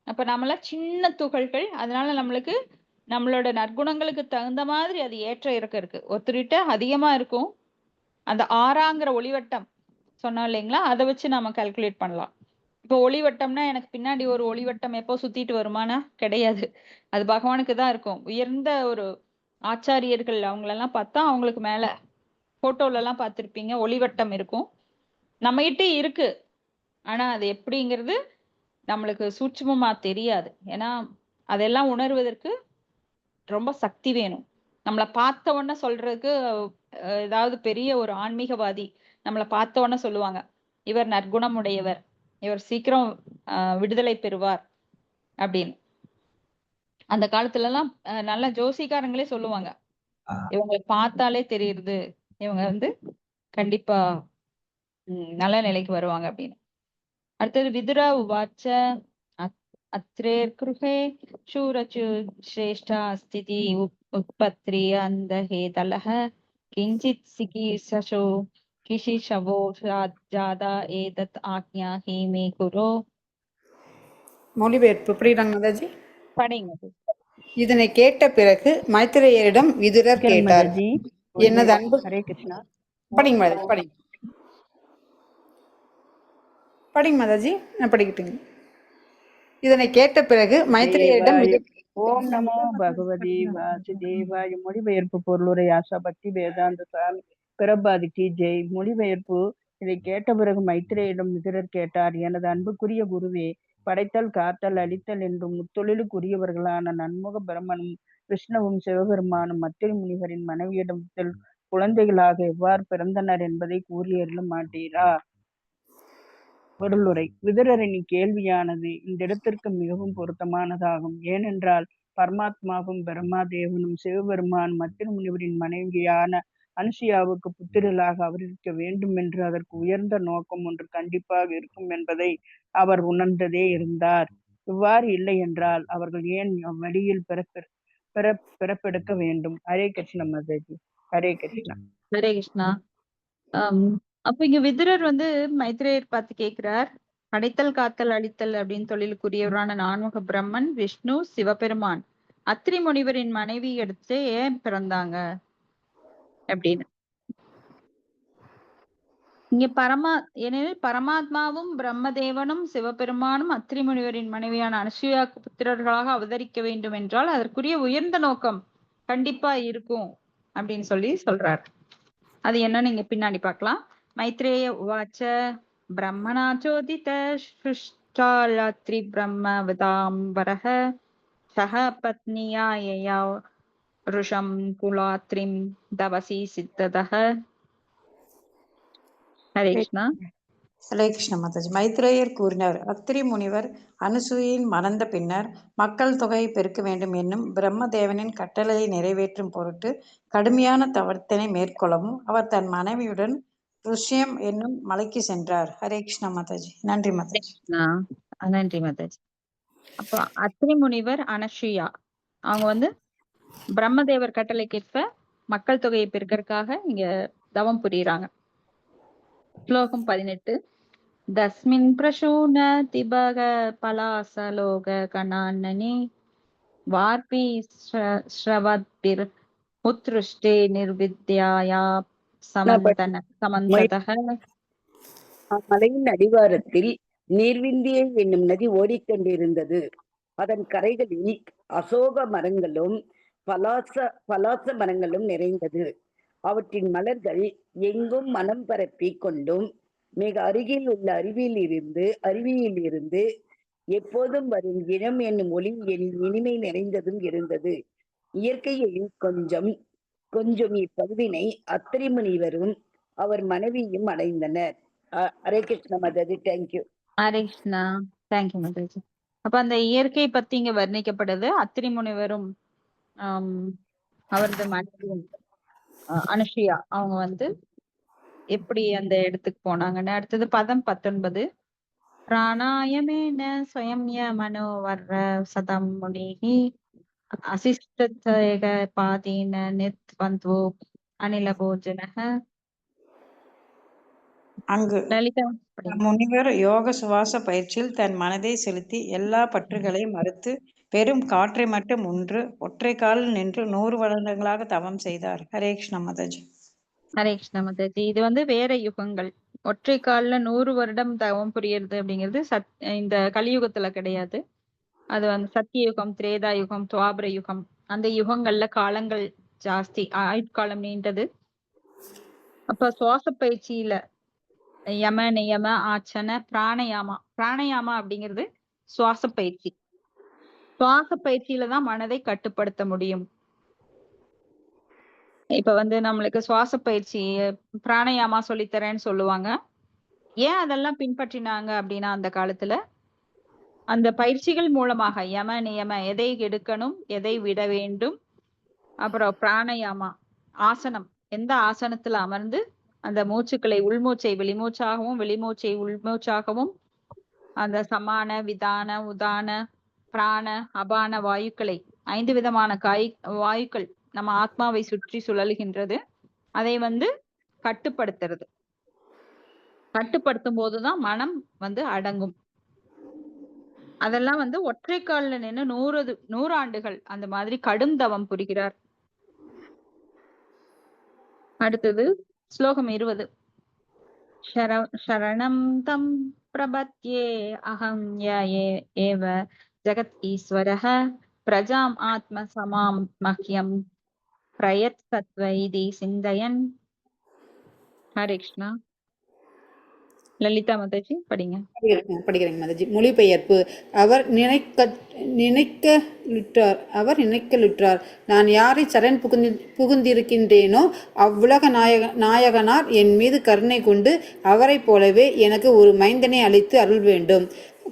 [SPEAKER 1] அப்ப நம்மள சின்ன துகள்கள். அதனால நம்மளுக்கு நம்மளோட நற்குணங்களுக்கு தகுந்த மாதிரி அது ஏற்ற இறக்கம் இருக்கு. ஒருத்தர்கிட்ட அதிகமா இருக்கும். அந்த 6ங்கிற ஒளிவட்டம் சொன்னோம் இல்லைங்களா? அத வச்சு நம்ம கால்குலேட் பண்ணலாம். இப்போ ஒளிவட்டம்னா எனக்கு பின்னாடி ஒரு ஒளிவட்டம் எப்போ சுத்திட்டு வருமானா? கிடையாது. அது பகவானுக்கு தான் இருக்கும். உயர்ந்த ஒரு ஆச்சாரியர்கள் அவங்களெல்லாம் பார்த்தா, அவங்களுக்கு மேல ஃபோட்டோலலாம் பார்த்திருப்பீங்க. ஒளிவட்டம் இருக்கும். நம்மகிட்ட இருக்கு. ஆனா அது எப்படிங்கிறது நம்மளுக்கு சூட்சுமமா தெரியாது. ஏன்னா, அதெல்லாம் உணர்வதற்கு ரொம்ப சக்தி வேணும். நம்மள பார்த்த உடனே சொல்றதுக்கு ஏதாவது பெரிய ஒரு ஆன்மீகவாதி நம்மள பார்த்த உடனே சொல்லுவாங்க. இவர் நற்குணம் உடையவர். இவர் சீக்கிரம் விடுதலை பெறுவார் அப்படின்னு. அந்த காலத்துலலாம் நல்ல ஜோசியக்காரங்களே சொல்லுவாங்க. இவங்கள பார்த்தாலே தெரியுது. இவங்க வந்து கண்டிப்பா நல்ல நிலைக்கு வருவாங்க அப்படின்னு. அடுத்தது விதுரா உவாச்ச அத்ரேர்குருஹே शूरचु श्रेष्ठा स्थिति उत्पत्ति अंधहेतलः किंचित सिकीर्षशो किशिशवो जादा एतत् आज्ञा ही मे कुरो.
[SPEAKER 2] மொழிபெயர்ப்பு புரியுறாங்க மாதாஜி?
[SPEAKER 1] படிங்க.
[SPEAKER 2] இதனை கேட்ட பிறகு மைத்ரேயரிடம் விதுரர் கேட்டார்,
[SPEAKER 9] மாதாஜி,
[SPEAKER 2] எனது அன்பு.
[SPEAKER 9] ஹரே கிருஷ்ணா.
[SPEAKER 2] படிங்க மாதாஜி, படிங்க படிங்க மாதாஜி, நான் படிக்கிட்டுங்க. இதனை கேட்ட பிறகு மைத்ரேயரிடம்
[SPEAKER 9] ஓம் நமோ பகவதி வாசுதேவாய. மொழிபெயர்ப்பு பொருளுரை ஆசா பக்தி வேதாந்த சாமி பிரபாதி கி ஜெய். மொழிபெயர்ப்பு. இதை கேட்ட பிறகு மைத்ரேயிடம் விதுரர் கேட்டார், எனது அன்புக்குரிய குருவே, படைத்தல் காத்தல் அழித்தல் என்றும் முத்தொழிலுக்குரியவர்களான நன்முக பிரம்மனும் விஷ்ணுவும் சிவபெருமானும் அத்திரி முனிவரின் மனைவியிடத்தில் குழந்தைகளாக எவ்வாறு பிறந்தனர் என்பதை கூறியருள மாட்டீரா? பொருளுரை. விதுரரின் கேள்வியானது இந்த இடத்திற்கு மிகவும் பொருத்தமானதாகும். ஏனென்றால் பரமாத்மாவும் பிரம்மாதேவனும் சிவபெருமான் அத்திரி முனிவரின் மனைவியான அனுசுயாவுக்கு புத்திரலாக அவதரிக்க வேண்டும் என்று அதற்கு உயர்ந்த நோக்கம் ஒன்று கண்டிப்பாக இருக்கும் என்பதை அவர் உணர்ந்ததே இருந்தார். இவ்வாறு இல்லை என்றால் அவர்கள் ஏன் அவ்வழியில் பிறப்பெடுக்க வேண்டும்? ஹரே கிருஷ்ண மாதாஜி. ஹரே கிருஷ்ணா.
[SPEAKER 1] ஹரே கிருஷ்ணா. அப்ப இங்க விதுரர் வந்து மைத்ரேயர் பார்த்து கேட்கிறார், படைத்தல் காத்தல் அழித்தல் அப்படின்னு தொழிலுக்குரியவரான நான்முக பிரம்மன், விஷ்ணு, சிவபெருமான் அத்திரி முனிவரின் மனைவி எடுத்து ஏன் பிறந்தாங்க அப்படின்னு. இங்க ஏனெனில் பரமாத்மாவும் பிரம்மதேவனும் சிவபெருமானும் அத்திரி முனிவரின் மனைவியான அனுசுயாக்கு புத்திரர்களாக அவதரிக்க வேண்டும் என்றால் அதற்குரிய உயர்ந்த நோக்கம் கண்டிப்பா இருக்கும் அப்படின்னு சொல்றார். அது என்ன நீங்க பின்னாடி பார்க்கலாம். மைத்ரேய உவாச்ச பிரம்மணா சோதித சுஷ்டாலத்ரி பிரம்மவதாம்பரஹ சஹ பத்னியா யயா ருஷம் குலாத்ரிம் தவசி சித்ததஹ. ஹரே கிருஷ்ணா.
[SPEAKER 6] ஹரே கிருஷ்ண மாதாஜி. மைத்ரேயர் கூறினார், அத்திரி முனிவர் அனுசூயின் மணந்த பின்னர் மக்கள் தொகையை பெருக்க வேண்டும் என்னும் பிரம்மதேவனின் கட்டளையை நிறைவேற்றும் பொருட்டு கடுமையான தவத்தினை மேற்கொள்ளவும் அவர் தன் மனைவியுடன் ருஷ்யம் என்னும் மலைக்கு சென்றார். ஹரே கிருஷ்ண மாதாஜி. நன்றி மாதாஜி.
[SPEAKER 1] நன்றி மாதாஜி. அப்போ அத்திரி முனிவர் அனசுயா அவங்க வந்து பிரம்மதேவர் கட்டளைக்கேற்ப மக்கள் தொகையை பெருக்கிறதுக்காக இங்க தவம் புரியுறாங்க. ஸ்லோகம் 18. தஸ்மின் பிரசூன திபக பலாசலோக கணானனே வார்பி ஸ்ரவத்பிர் உத்ருஷ்டே நிர்வித்யாயா சமந்ததः.
[SPEAKER 4] மலையின் அடிவாரத்தில் நீர்விந்தியை என்னும் நதி ஓடிக்கொண்டிருந்தது. அதன் கரைகளில் அசோக மரங்களும் பலாச மரங்களும் நிறைந்தது. அவற்றின் மலர்கள் எங்கும் மனம் பரப்பி கொண்டும் மிக அருகில் உள்ள அருவியில் இருந்து எப்போதும் வரும் இனம் என்னும் ஒளி இனிமை நிறைந்ததும் இருந்தது. இயற்கையில் கொஞ்சம் இப்பகுதினை அத்திரி முனிவரும் அவர் மனைவியும் அடைந்தனர். ஹரே கிருஷ்ண மாதாஜி. தேங்க்யூ.
[SPEAKER 1] ஹரே கிருஷ்ணா. தேங்க்யூ மாதாஜி. அப்ப அந்த இயற்கை பத்தி இங்க வர்ணிக்கப்படுது. அத்திரி முனிவரும் அவரது மனைவியும் அனுசுயா அவங்க வந்து எப்படி அந்த இடத்துக்கு போனாங்கன்னு. அடுத்தது பதம் 19. பிராணாயமேன ஸ்வயம்ய மனோவர்ர சதம் முனிஹி அசிஷ்டதேக பாதீன நித்வந்தோ அனில போஜனஹ.
[SPEAKER 6] அங்கு
[SPEAKER 1] லலிதா படிங்க.
[SPEAKER 6] முனிவர் யோக சுவாச பயிற்சியில் தன் மனதை செலுத்தி எல்லா பற்றுகளையும் மறுத்து பெரும் காற்றை மட்டும் ஒன்று ஒற்றை காலில் நின்று 100 வருடங்களாக தவம் செய்தார். ஹரே கிருஷ்ண மாதாஜி.
[SPEAKER 1] ஹரே கிருஷ்ண மாதாஜி. இது வந்து வேற யுகங்கள். ஒற்றை கால்ல 100 வருடம் தவம் புரியறது அப்படிங்கிறது இந்த கலியுகத்துல கிடையாது. அது வந்து சத்திய யுகம், திரேதா யுகம், துவாபர யுகம், அந்த யுகங்கள்ல காலங்கள் ஜாஸ்தி, ஆயுட்காலம் நீண்டது. அப்ப சுவாச பயிற்சியில யம, நியம, ஆசன, பிராணயாமா. பிராணயாமா அப்படிங்கிறது சுவாச பயிற்சி. சுவாச பயிற்சியில தான் மனதை கட்டுப்படுத்த முடியும். இப்ப வந்து நம்மளுக்கு சுவாச பயிற்சி பிராணயாமா சொல்லித்தரேன்னு சொல்லுவாங்க. ஏன் அதெல்லாம் பின்பற்றினாங்க அப்படின்னா, அந்த காலத்துல அந்த பயிற்சிகள் மூலமாக யம, நியம, எதை எடுக்கணும், எதை விட வேண்டும், அப்புறம் பிராணயாமா ஆசனம், எந்த ஆசனத்துல அமர்ந்து அந்த மூச்சுக்களை உள்மூச்சை வெளிமூச்சாகவும், வெளிமூச்சை உள்மூச்சாகவும், அந்த சமான, விதான, உதான, பிராண, அபான வாயுக்களை 5 விதமான வாயுக்கள் நம்ம ஆத்மாவை சுற்றி சுழலுகின்றது. அதை வந்து கட்டுப்படுத்துறது. கட்டுப்படுத்தும் போதுதான் மனம் வந்து அடங்கும். அதெல்லாம் வந்து ஒற்றை கால்ல நின்னு 100 ஆண்டுகள் அந்த மாதிரி கடும் தவம் புரிகிறார். அடுத்தது ஸ்லோகம் 20. சரணம் தம் பிரபத்யே அகம் ஏவ ஜகத் ஈஸ்வரः பிரஜாம் ஆத்ம சமாம் மஹ்யம் பிரயத் சத்வைதி சிந்தயன். ஹரே கிருஷ்ணா. லலிதா மாதாஜி படிங்க.
[SPEAKER 2] படிக்கிறேங்க மாதாஜி. மொழிபெயர்ப்பு. அவர் நினைக்கலுற்றார். நான் யாரை சரண் புகுந்திருக்கின்றேனோ அவ்வுலக நாயகனார் என் மீது கருணை கொண்டு அவரைப் போலவே எனக்கு ஒரு மைந்தனை அளித்து அருள் வேண்டும்.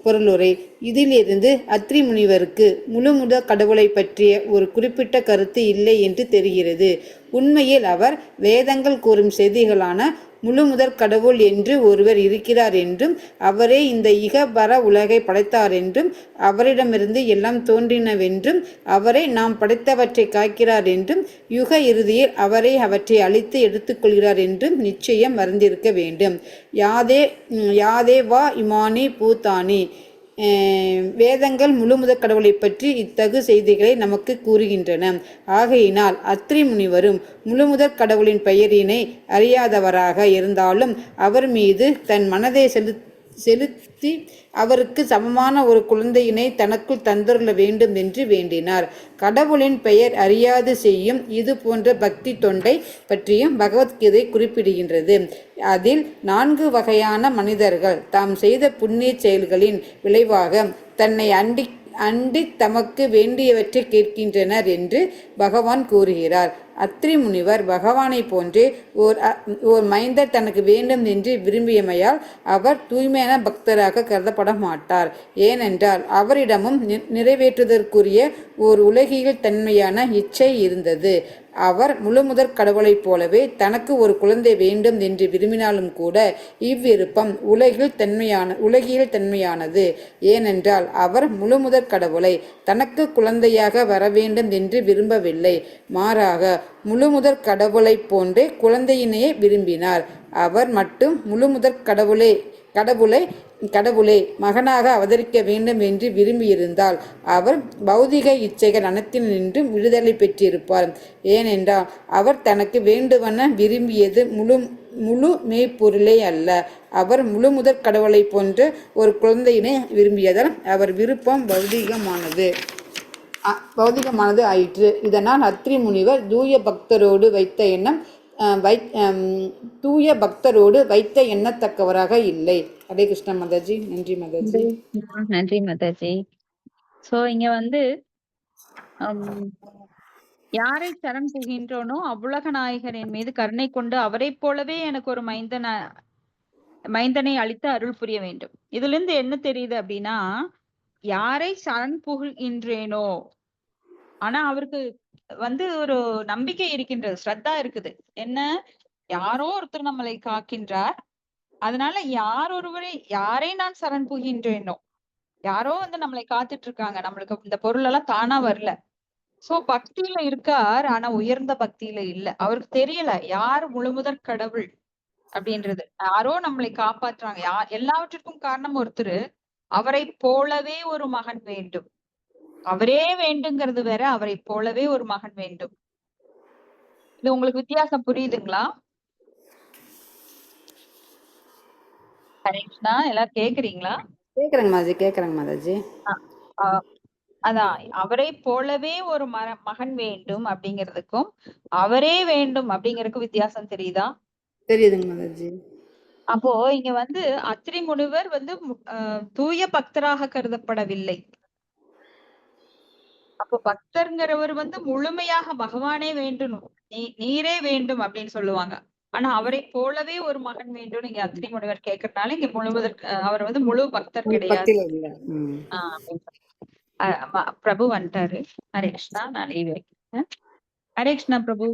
[SPEAKER 2] பொருளுரை. இதிலிருந்து அத்ரி முனிவருக்கு முழுமுதற் கடவுளை பற்றிய ஒரு குறிப்பிட்ட கருத்து இல்லை என்று தெரிகிறது. உண்மையில் அவர் வேதங்கள் கூறும் செய்திகளான முழுமுதற் கடவுள் என்று ஒருவர் இருக்கிறார் என்றும், அவரே இந்த இகபர உலகை படைத்தார் என்றும், அவரிடமிருந்து எல்லாம் தோன்றினவென்றும், அவரே நாம் படைத்தவற்றை காக்கிறார் என்றும், யுக இறுதியில் அவரே அவற்றை அழித்து எடுத்துக்கொள்கிறார் என்றும் நிச்சயம் அறிந்திருக்க வேண்டும். யாதே வா இமானி பூதானி. வேதங்கள் முழுமுதற் கடவுளை பற்றி இத்தகு செய்திகளை நமக்கு கூறுகின்றன. ஆகையினால் அத்ரி முனிவரும் முழுமுதற் கடவுளின் பெயரினை அறியாதவராக இருந்தாலும் அவர் மீது தன் மனதை செலுத்தி அவருக்கு சமமான ஒரு குழந்தையினை தனக்குள் தந்தருள வேண்டும் என்று வேண்டினார். கடவுளின் பெயர் அறியாது செய்யும் இது போன்ற பக்தி தொண்டை பற்றியும் பகவத்கீதை குறிப்பிடுகின்றது. அதில் 4 வகையான மனிதர்கள் தாம் செய்த புண்ணிய செயல்களின் விளைவாக தன்னை அண்டி தமக்கு வேண்டியவற்றை கேட்கின்றனர் என்று பகவான் கூறுகிறார். அத்ரி முனிவர் பகவானை போன்றே ஓர் மைந்தர் தனக்கு வேண்டும் என்று விரும்பியமையால் அவர் தூய்மையான பக்தராக கருதப்பட மாட்டார். ஏனென்றால் அவரிடமும் நிறைவேற்றுவதற்குரிய ஓர் உலகியல் தன்மையான இச்சை இருந்தது. அவர் முழுமுதற் கடவுளைப் போலவே தனக்கு ஒரு குழந்தை வேண்டும் என்று விரும்பினாலும் கூட இவ்விருப்பம் உலகியல் தன்மையானது. ஏனென்றால் அவர் முழுமுதற் கடவுளை தனக்கு குழந்தையாக வர வேண்டும் என்று விரும்பவில்லை. மாறாக முழுமுதற் கடவுளைப் போன்றே குழந்தையினையே விரும்பினார். அவர் மட்டும் முழுமுதற் கடவுளை மகனாக அவதரிக்க வேண்டும் என்று விரும்பியிருந்தால் அவர் பௌதிக இச்சைகள் அனைத்தினின்றும் விடுதலை பெற்றிருப்பார். ஏனென்றால் அவர் தனக்கு வேண்டுவன விரும்பியது முழு மெய்ப்பொருளே அல்ல. அவர் முழுமுதற் கடவுளை போன்ற ஒரு குழந்தையினை விரும்பியதால் அவர் விருப்பம் பௌதிகமானது ஆயிற்று. இதனால் அத்ரி முனிவர் தூய பக்தரோடு வைத்த எண்ணத்தக்கவராக இல்லை. ஹரே கிருஷ்ண மாதாஜி. நன்றி மாதாஜி.
[SPEAKER 1] நன்றி மாதாஜி. சோ இங்க வந்து யாரை சரண் புகின்றோனோ அவ்வுலக நாயகரின் மீது கருணை கொண்டு அவரைப் போலவே எனக்கு ஒரு மைந்தனை அளித்து அருள் புரிய வேண்டும். இதுல இருந்து என்ன தெரியுது அப்படின்னா, யாரை சரண் புகின்றேனோ, ஆனா அவருக்கு வந்து ஒரு நம்பிக்கை இருக்கின்றது, ஸ்ரத்தா இருக்குது. என்ன, யாரோ ஒருத்தர் நம்மளை காக்கின்றார், அதனால யாரை நான் சரண் புகின்றேனோ, யாரோ வந்து நம்மளை காத்துட்டு இருக்காங்க, நம்மளுக்கு இந்த பொருள் எல்லாம் தானா வரல. சோ பக்தியில இருக்கார், ஆனா உயர்ந்த பக்தியில இல்ல. அவருக்கு தெரியல யார் முழுமுதற் கடவுள். அப்படின்றது. யாரோ நம்மளை காப்பாற்றுறாங்க. எல்லாவற்றிற்கும் காரணம் ஒருத்தரு. அவரை போலவே ஒரு மகன் வேண்டும். அவரே வேண்டுங்கிறது வேற, அவரை போலவே ஒரு மகன் வேண்டும். இது உங்களுக்கு வித்தியாசம் புரியுதுங்களா? ஹரே கிருஷ்ணா, எல்லாரும் கேக்குறீங்களா?
[SPEAKER 2] கேக்குறேங்க மாதாஜி.
[SPEAKER 1] ஆ, அதான் அவரை போலவே ஒரு மகன் வேண்டும் அப்படிங்கிறதுக்கும் அவரே வேண்டும் அப்படிங்கறதுக்கும் வித்தியாசம் தெரியுதா?
[SPEAKER 2] தெரியுதுங்க மாதாஜி.
[SPEAKER 1] அப்போ இங்க வந்து அத்ரி முனிவர் வந்து தூய பக்தராக கருதப்படவில்லை. அப்போ பக்தர்ங்கிறவர் வந்து முழுமையாக பகவானே வேண்டும், நீரே வேண்டும் அப்படின்னு சொல்லுவாங்க. ஆனா அவரை போலவே ஒரு மகன் வேண்டும் இங்க அத்ரி முனிவர் கேட்கறதுனால இங்க முழுவதற்கு அவர் வந்து முழு பக்தர் கிடையாது.
[SPEAKER 2] பக்தியில இல்ல.
[SPEAKER 1] பிரபு வந்துட்டாரு. ஹரே கிருஷ்ணா, நான் லீவ் வைக்கிறேன். ஹரே கிருஷ்ணா பிரபு.